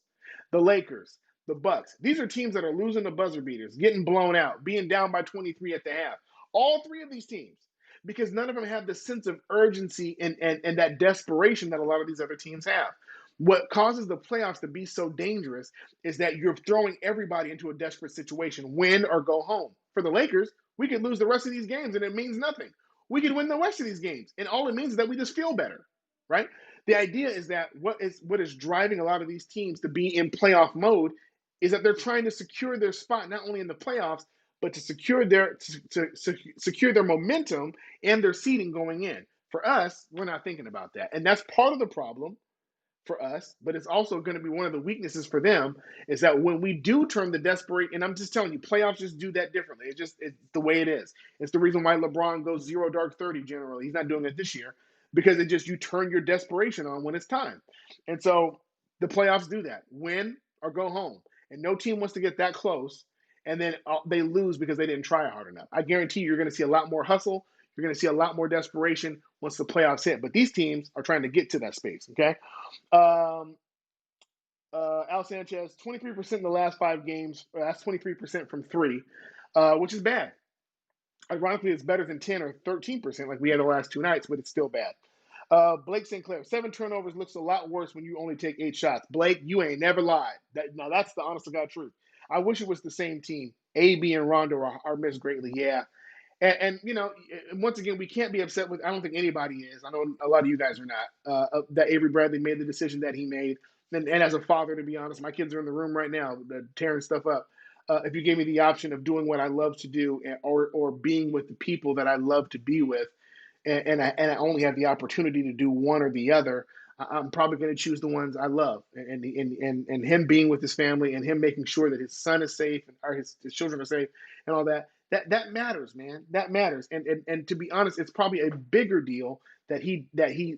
the Lakers, the Bucks. These are teams that are losing the buzzer beaters, getting blown out, being down by 23 at the half. All 3 of these teams, because none of them have the sense of urgency and that desperation that a lot of these other teams have. What causes the playoffs to be so dangerous is that you're throwing everybody into a desperate situation, win or go home. For the Lakers, we could lose the rest of these games and it means nothing. We could win the rest of these games and all it means is that we just feel better, right? The idea is that what is driving a lot of these teams to be in playoff mode is that they're trying to secure their spot not only in the playoffs but to secure their momentum and their seeding going in. For us, we're not thinking about that, and that's part of the problem for us, but it's also going to be one of the weaknesses for them is that when we do turn the desperate, and I'm just telling you, playoffs just do that differently. It's the way it is. It's the reason why LeBron goes zero dark 30 generally. He's not doing it this year because it just you turn your desperation on when it's time. And so the playoffs do that. Win or go home. And no team wants to get that close and then they lose because they didn't try hard enough. I guarantee you're going to see a lot more hustle. You're going to see a lot more desperation once the playoffs hit. But these teams are trying to get to that space, okay? Um, Al Sanchez, 23% in the last 5 games. That's 23% from three, which is bad. Ironically, it's better than 10 or 13% like we had the last 2 nights, but it's still bad. Blake Sinclair, 7 turnovers looks a lot worse when you only take 8 shots. Blake, you ain't never lied. Now, that's the honest to God truth. I wish it was the same team. AB and Rondo are missed greatly, yeah. And once again, we can't be upset with. I don't think anybody is. I know a lot of you guys are not. That Avery Bradley made the decision that he made, and as a father, to be honest, my kids are in the room right now, they're tearing stuff up. If you gave me the option of doing what I love to do, or being with the people that I love to be with, and I only have the opportunity to do one or the other, I'm probably going to choose the ones I love, and him being with his family and him making sure that his son is safe or his children are safe and all that. That matters, man. That matters. And to be honest, it's probably a bigger deal that he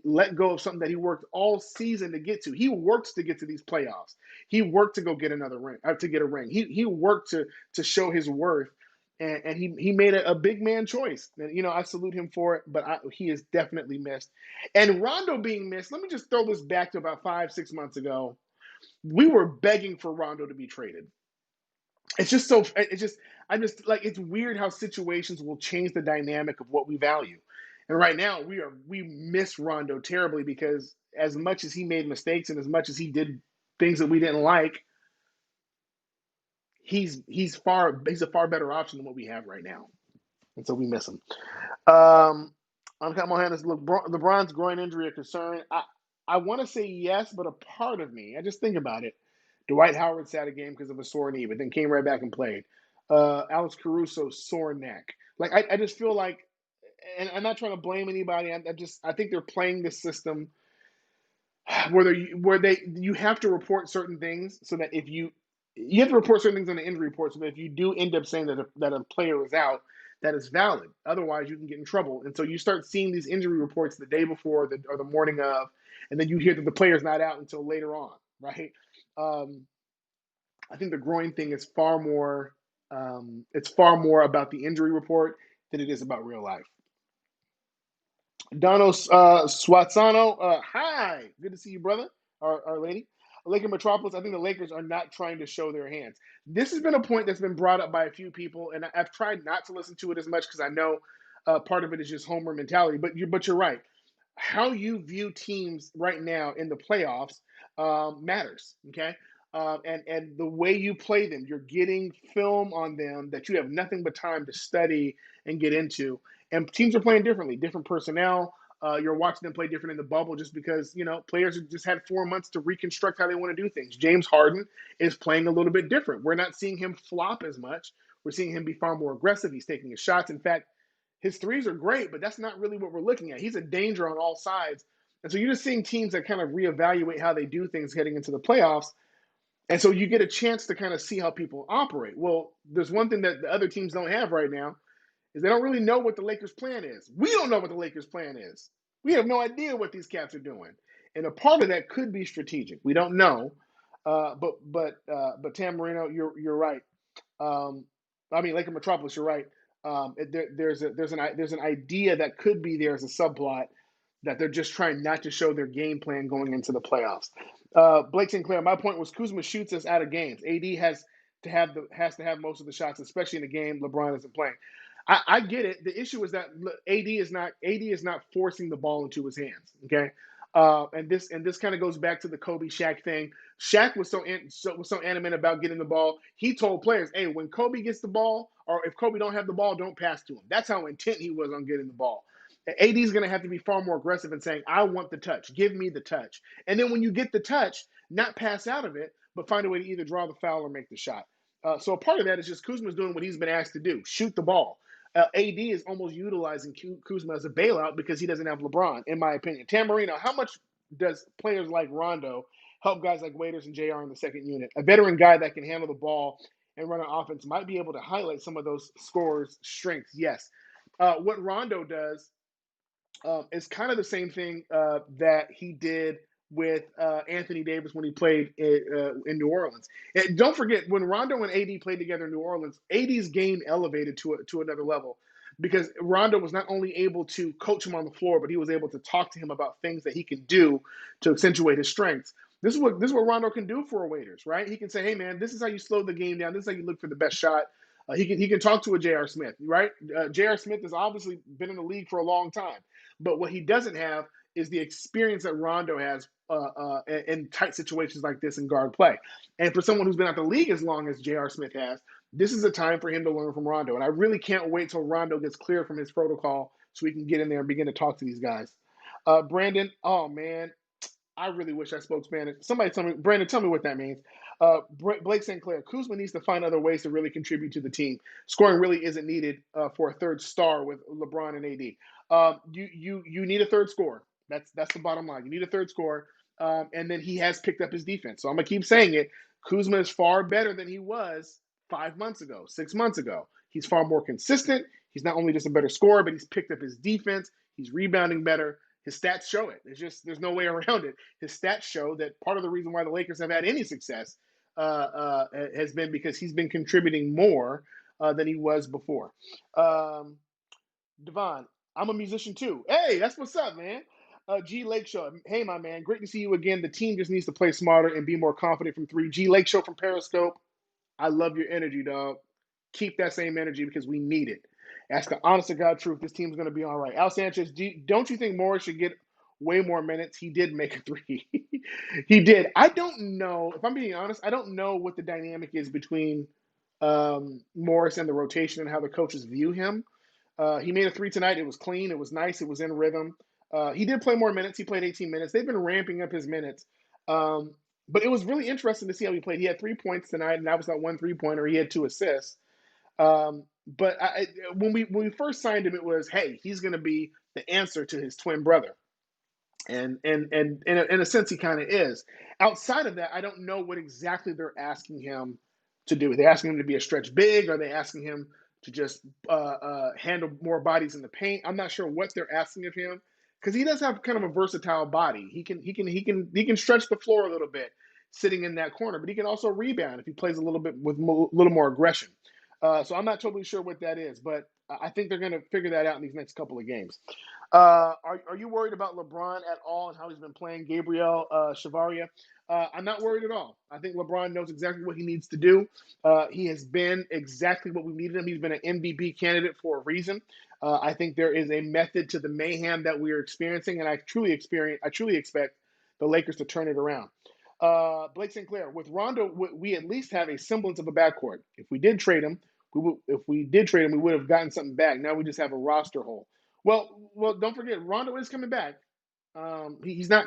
let go of something that he worked all season to get to. He works to get to these playoffs. He worked to go get another ring, to get a ring. He worked to show his worth, and he made a big man choice. And I salute him for it, but he is definitely missed. And Rondo being missed. Let me just throw this back to about 5-6 months ago. We were begging for Rondo to be traded. It's just so. It's just. I'm just like it's weird how situations will change the dynamic of what we value. And right now we miss Rondo terribly because as much as he made mistakes and as much as he did things that we didn't like, he's a far better option than what we have right now, and so we miss him. I'm Kat Mohan's LeBron's groin injury a concern. I want to say yes, but a part of me, I just think about it. Dwight Howard sat a game because of a sore knee, but then came right back and played. Alex Caruso sore neck. Like I just feel like, and I'm not trying to blame anybody. I think they're playing the system where you have to report certain things so that if you have to report certain things on the injury report so that if you do end up saying that a player is out, that is valid. Otherwise, you can get in trouble. And so you start seeing these injury reports the day before or the morning of, and then you hear that the player's not out until later on, right? Um, I think the groin thing is far more. It's far more about the injury report than it is about real life. Dono Swazzano, hi, good to see you, brother, our lady. Laker Metropolis, I think the Lakers are not trying to show their hands. This has been a point that's been brought up by a few people, and I've tried not to listen to it as much because I know part of it is just homer mentality. But you're right. How you view teams right now in the playoffs matters. Okay, and the way you play them, you're getting film on them that you have nothing but time to study and get into. And teams are playing differently, different personnel. You're watching them play different in the bubble just because players have just had 4 months to reconstruct how they want to do things. James Harden is playing a little bit different. We're not seeing him flop as much. We're seeing him be far more aggressive. He's taking his shots. In fact, his threes are great, but that's not really what we're looking at. He's a danger on all sides. And so you're just seeing teams that kind of reevaluate how they do things heading into the playoffs. And so you get a chance to kind of see how people operate. Well, there's one thing that the other teams don't have right now is they don't really know what the Lakers' plan is. We don't know what the Lakers' plan is. We have no idea what these cats are doing, and a part of that could be strategic. We don't know, but Tam Marino, you're right. I mean, Laker Metropolis, you're right. There's an idea that could be there as a subplot that they're just trying not to show their game plan going into the playoffs. Blake Sinclair, my point was Kuzma shoots us out of games. AD has to have most of the shots, especially in a game LeBron isn't playing. I get it. The issue is that AD is not forcing the ball into his hands. Okay, And this kind of goes back to the Kobe Shaq thing. Shaq was so adamant about getting the ball. He told players, "Hey, when Kobe gets the ball, or if Kobe don't have the ball, don't pass to him." That's how intent he was on getting the ball. AD is going to have to be far more aggressive in saying, "I want the touch. Give me the touch." And then when you get the touch, not pass out of it, but find a way to either draw the foul or make the shot. So a part of that is just Kuzma's doing what he's been asked to do: shoot the ball. AD is almost utilizing Kuzma as a bailout because he doesn't have LeBron, in my opinion. Tamarino, how much does players like Rondo help guys like Waiters and JR in the second unit? A veteran guy that can handle the ball and run an offense might be able to highlight some of those scorers' strengths, yes. What Rondo does is kind of the same thing that he did with Anthony Davis when he played in New Orleans. And don't forget, when Rondo and AD played together in New Orleans, AD's game elevated to another level because Rondo was not only able to coach him on the floor, but he was able to talk to him about things that he can do to accentuate his strengths. This is what Rondo can do for a Waiters, right? He can say, "Hey man, this is how you slow the game down. This is how you look for the best shot." He can talk to a J.R. Smith, right? J.R. Smith has obviously been in the league for a long time. But what he doesn't have is the experience that Rondo has in tight situations like this in guard play. And for someone who's been out the league as long as J.R. Smith has, this is a time for him to learn from Rondo. And I really can't wait till Rondo gets clear from his protocol so we can get in there and begin to talk to these guys. Brandon, oh man, I really wish I spoke Spanish. Somebody tell me, Brandon, tell me what that means. Blake St. Clair, Kuzma needs to find other ways to really contribute to the team. Scoring really isn't needed for a third star with LeBron and AD. You need a third scorer. That's the bottom line. You need a third scorer, and then he has picked up his defense. So I'm gonna keep saying it. Kuzma is far better than he was 5 months ago, 6 months ago. He's far more consistent. He's not only just a better scorer, but he's picked up his defense. He's rebounding better. His stats show it. There's no way around it. His stats show that part of the reason why the Lakers have had any success has been because he's been contributing more than he was before. Um, DeVon, I'm a musician too. Hey, that's what's up, man. G Lakeshaw, hey my man, great to see you again. The team just needs to play smarter and be more confident from three. G Lakeshaw from Periscope, I love your energy, dog. Keep that same energy because we need it. Ask the honest to God truth. This team's going to be all right. Al Sanchez, don't you think Morris should get way more minutes? He did make a three. He did. I don't know. If I'm being honest, I don't know what the dynamic is between Morris and the rotation and how the coaches view him. He made a three tonight. It was clean. It was nice. It was in rhythm. He did play more minutes. He played 18 minutes. They've been ramping up his minutes. Um, but it was really interesting to see how he played. He had 3 points tonight, and that was that one 3-pointer. He had 2 assists. But when we first signed him, it was, hey, he's going to be the answer to his twin brother, and in a sense, he kind of is. Outside of that, I don't know what exactly they're asking him to do. Are they asking him to be a stretch big? Are they asking him to just handle more bodies in the paint? I'm not sure what they're asking of him because he does have kind of a versatile body. He can stretch the floor a little bit sitting in that corner, but he can also rebound if he plays a little bit with a little more aggression. So I'm not totally sure what that is, but I think they're going to figure that out in these next couple of games. Are you worried about LeBron at all and how he's been playing? Gabriel Chavaria? I'm not worried at all. I think LeBron knows exactly what he needs to do. He has been exactly what we needed him. He's been an MVP candidate for a reason. I think there is a method to the mayhem that we are experiencing, and I truly expect the Lakers to turn it around. Blake St. Clair, with Rondo, we at least have a semblance of a backcourt. If we did trade him, we would have gotten something back. Now we just have a roster hole. Well, don't forget, Rondo is coming back. He's not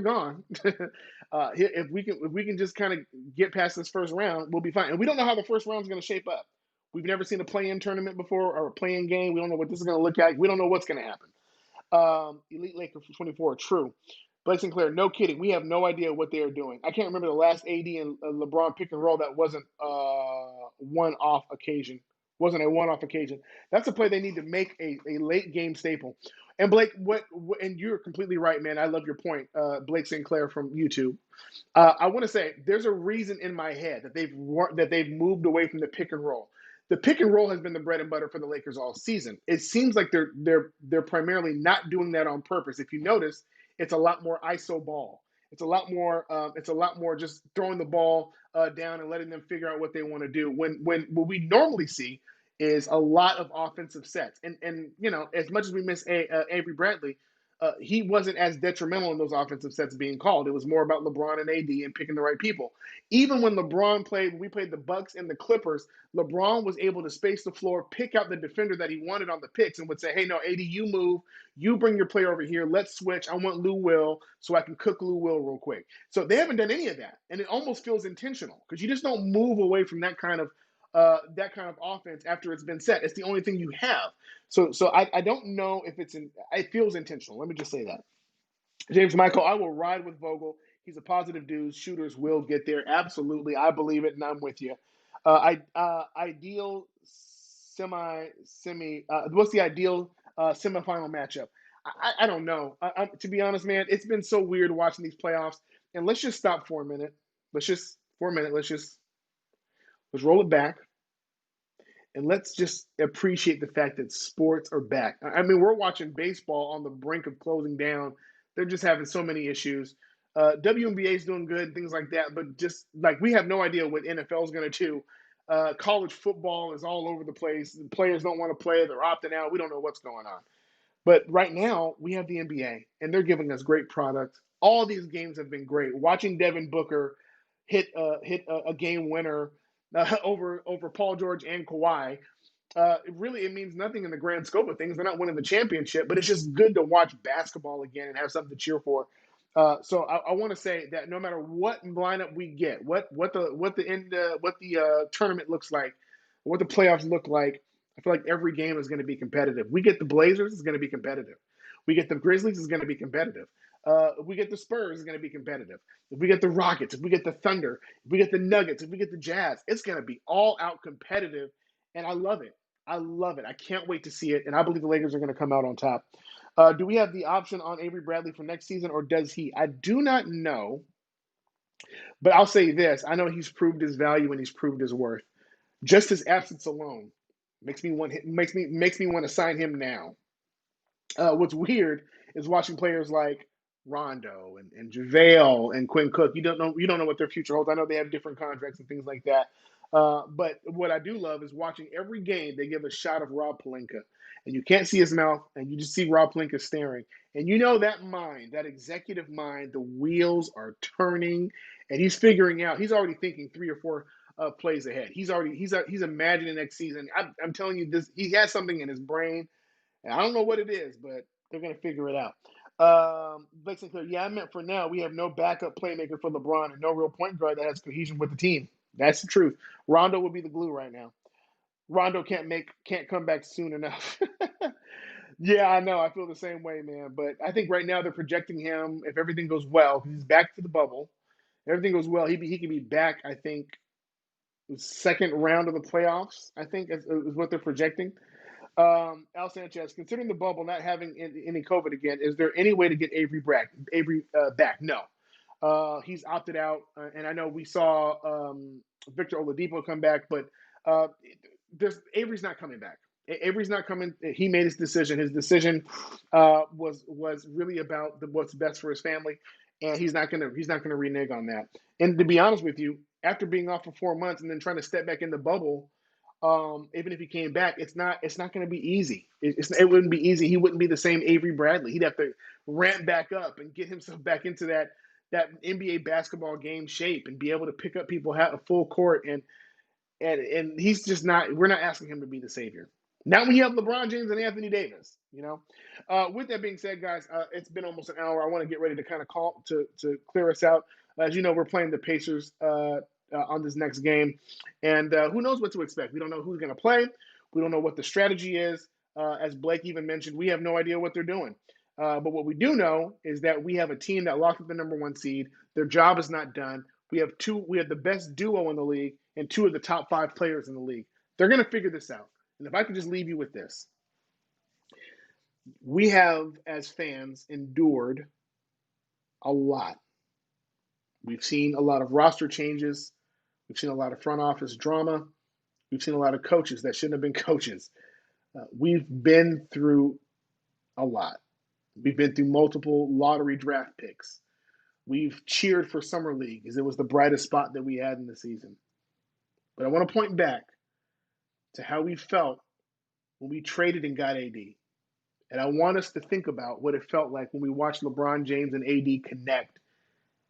gone. If we can just kind of get past this first round, we'll be fine. And we don't know how the first round is going to shape up. We've never seen a play-in tournament before or a play-in game. We don't know what this is going to look like. We don't know what's going to happen. Elite Lakers for 24, true. Blake Sinclair, no kidding. We have no idea what they are doing. I can't remember the last AD and LeBron pick and roll that wasn't one-off occasion. Wasn't a one-off occasion. That's a play they need to make a late game staple. And Blake, and you're completely right, man. I love your point, Blake Sinclair from YouTube. I want to say there's a reason in my head that they've moved away from the pick and roll. The pick and roll has been the bread and butter for the Lakers all season. It seems like they're primarily not doing that on purpose. If you notice, it's a lot more ISO ball. It's a lot more just throwing the ball down and letting them figure out what they want to do. When what we normally see is a lot of offensive sets. And as much as we miss Avery Bradley, he wasn't as detrimental in those offensive sets being called. It was more about LeBron and AD and picking the right people. Even when we played the Bucks and the Clippers, LeBron was able to space the floor, pick out the defender that he wanted on the picks, and would say, "Hey, no, AD, you move, you bring your player over here. Let's switch. I want Lou Will, so I can cook Lou Will real quick." So they haven't done any of that, and it almost feels intentional because you just don't move away from that kind of offense after it's been set. It's the only thing you have. So I don't know if it feels intentional. Let me just say that. James Michael, I will ride with Vogel. He's a positive dude. Shooters will get there. Absolutely. I believe it, and I'm with you. Ideal what's the ideal semifinal matchup? I don't know. To be honest, man, it's been so weird watching these playoffs. And let's just stop for a minute. Let's roll it back and let's just appreciate the fact that sports are back. I mean, we're watching baseball on the brink of closing down. They're just having so many issues. WNBA is doing good, things like that, but just like we have no idea what NFL is going to do. College football is all over the place. The players don't want to play; they're opting out. We don't know what's going on. But right now, we have the NBA, and they're giving us great product. All these games have been great. Watching Devin Booker hit a game winner over Paul George and Kawhi. It means nothing in the grand scope of things. They're not winning the championship, but it's just good to watch basketball again and have something to cheer for. So I want to say that no matter what lineup we get, what the tournament looks like, what the playoffs look like, I feel like every game is going to be competitive. We get the Blazers, it's going to be competitive. We get the Grizzlies, it's going to be competitive. If we get the Spurs, it's going to be competitive. If we get the Rockets, if we get the Thunder, if we get the Nuggets, if we get the Jazz, it's going to be all out competitive, and I love it. I love it. I can't wait to see it, and I believe the Lakers are going to come out on top. Do we have the option on Avery Bradley for next season, or does he? I do not know, but I'll say this: I know he's proved his value and he's proved his worth. Just his absence alone makes me want to sign him now. What's weird is watching players like Rondo and JaVale and Quinn Cook. You don't know what their future holds. I know they have different contracts and things like that. But what I do love is watching every game they give a shot of Rob Pelinka. And you can't see his mouth, and you just see Rob Pelinka staring. And you know that mind, that executive mind, the wheels are turning, and he's figuring out. He's already thinking 3 or 4 plays ahead. He's imagining next season. I'm telling you this. He has something in his brain and I don't know what it is, but they're going to figure it out. Blake Sinclair, yeah, I meant for now, we have no backup playmaker for LeBron and no real point guard that has cohesion with the team. That's the truth. Rondo will be the glue right now. Rondo can't come back soon enough. Yeah, I know. I feel the same way, man. But I think right now they're projecting him if everything goes well. He's back to the bubble. Everything goes well. He can be back. I think second round of the playoffs. I think is what they're projecting. Al Sanchez, considering the bubble not having any COVID again, is there any way to get Avery back? No. He's opted out, and I know we saw Victor Oladipo come back, but uh, Avery's not coming back. Avery's not coming. He made his decision. His decision was really about what's best for his family, and he's not gonna renege on that. And to be honest with you, after being off for 4 months and then trying to step back in the bubble, even if he came back, it's not going to be easy. It wouldn't be easy. He wouldn't be the same Avery Bradley. He'd have to ramp back up and get himself back into that NBA basketball game shape and be able to pick up people a full court and he's just not. We're not asking him to be the savior. Now we have LeBron James and Anthony Davis. With that being said, guys, it's been almost an hour. I want to get ready to kind of call to clear us out. As you know, we're playing the Pacers on this next game, and who knows what to expect? We don't know who's going to play. We don't know what the strategy is. As Blake even mentioned, we have no idea what they're doing. But what we do know is that we have a team that locked up the number 1 seed. Their job is not done. We have the best duo in the league and 2 of the top 5 players in the league. They're going to figure this out. And if I could just leave you with this, we have, as fans, endured a lot. We've seen a lot of roster changes. We've seen a lot of front office drama. We've seen a lot of coaches that shouldn't have been coaches. We've been through a lot. We've been through multiple lottery draft picks. We've cheered for Summer League as it was the brightest spot that we had in the season. But I want to point back to how we felt when we traded and got AD. And I want us to think about what it felt like when we watched LeBron James and AD connect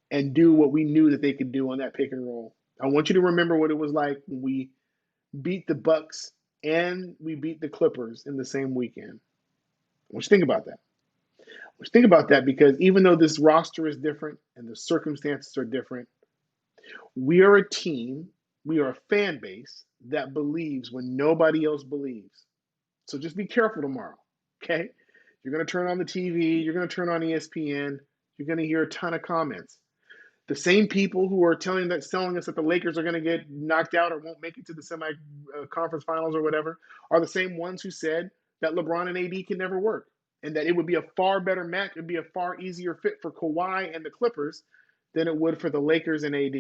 and do what we knew that they could do on that pick and roll. I want you to remember what it was like when we beat the Bucks and we beat the Clippers in the same weekend. I want you to think about that. I want you to think about that because even though this roster is different and the circumstances are different, we are a team, we are a fan base that believes when nobody else believes. So just be careful tomorrow, okay? You're going to turn on the TV, you're going to turn on ESPN, you're going to hear a ton of comments. The same people who are telling us that the Lakers are going to get knocked out or won't make it to the conference finals or whatever are the same ones who said that LeBron and AD can never work and that it would be a far better match, it would be a far easier fit for Kawhi and the Clippers than it would for the Lakers and AD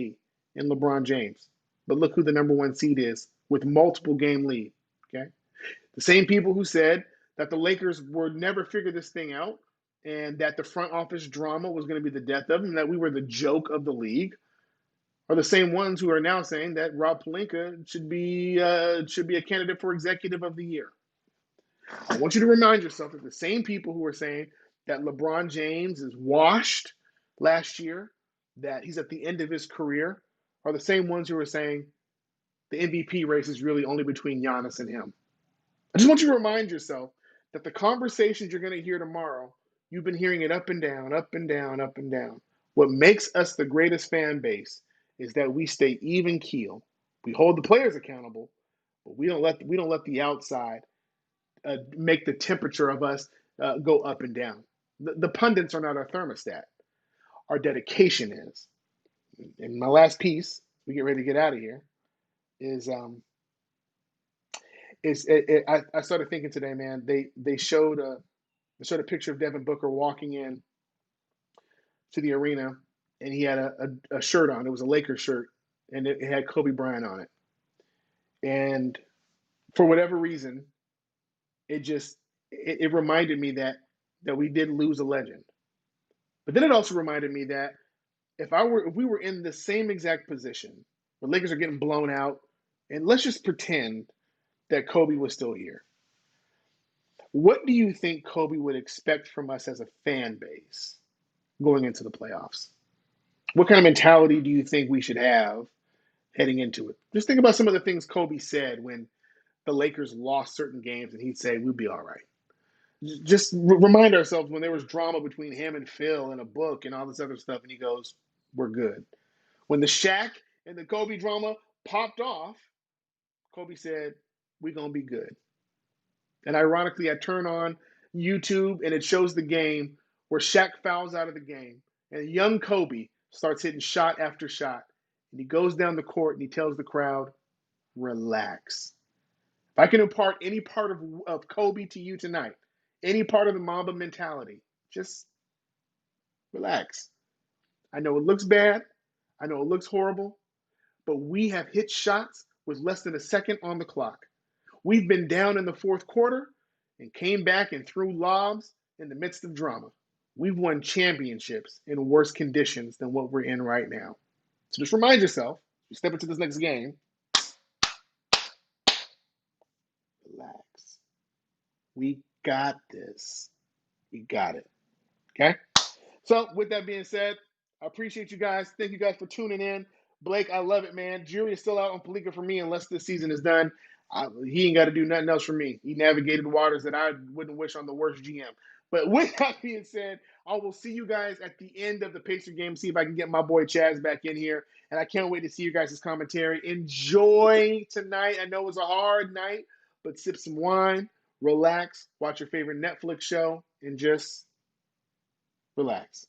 and LeBron James. But look who the number one seed is with multiple game lead. Okay, the same people who said that the Lakers would never figure this thing out and that the front office drama was going to be the death of them, and that we were the joke of the league, are the same ones who are now saying that Rob Pelinka should be a candidate for executive of the year. I want you to remind yourself that the same people who are saying that LeBron James is washed last year, that he's at the end of his career, are the same ones who are saying the MVP race is really only between Giannis and him. I just want you to remind yourself that the conversations you're going to hear tomorrow, you've been hearing it up and down, up and down, up and down. What makes us the greatest fan base is that we stay even keel. We hold the players accountable, but we don't let the outside make the temperature of us go up and down. The pundits are not our thermostat. Our dedication is. And my last piece, we get ready to get out of here, is I started thinking today, man. They showed a picture of Devin Booker walking in to the arena, and he had a shirt on. It was a Lakers shirt, and it had Kobe Bryant on it. And for whatever reason, it reminded me that we did lose a legend. But then it also reminded me that if we were in the same exact position, the Lakers are getting blown out, and let's just pretend that Kobe was still here. What do you think Kobe would expect from us as a fan base going into the playoffs? What kind of mentality do you think we should have heading into it? Just think about some of the things Kobe said when the Lakers lost certain games, and he'd say, "We'll be all right." Just remind ourselves when there was drama between him and Phil in a book and all this other stuff, and he goes, "We're good." When the Shaq and the Kobe drama popped off, Kobe said, "We're going to be good." And ironically, I turn on YouTube and it shows the game where Shaq fouls out of the game. And young Kobe starts hitting shot after shot. And he goes down the court and he tells the crowd, relax. If I can impart any part of Kobe to you tonight, any part of the Mamba mentality, just relax. I know it looks bad. I know it looks horrible. But we have hit shots with less than a second on the clock. We've been down in the fourth quarter and came back and threw lobs in the midst of drama. We've won championships in worse conditions than what we're in right now. So just remind yourself, you step into this next game, relax. We got this. We got it. Okay? So with that being said, I appreciate you guys. Thank you guys for tuning in. Blake, I love it, man. Jury is still out on Palika for me unless this season is done. He ain't got to do nothing else for me. He navigated waters that I wouldn't wish on the worst GM. But with that being said, I will see you guys at the end of the Pacer game, see if I can get my boy Chaez back in here. And I can't wait to see you guys' commentary. Enjoy tonight. I know it was a hard night, but sip some wine, relax, watch your favorite Netflix show, and just relax.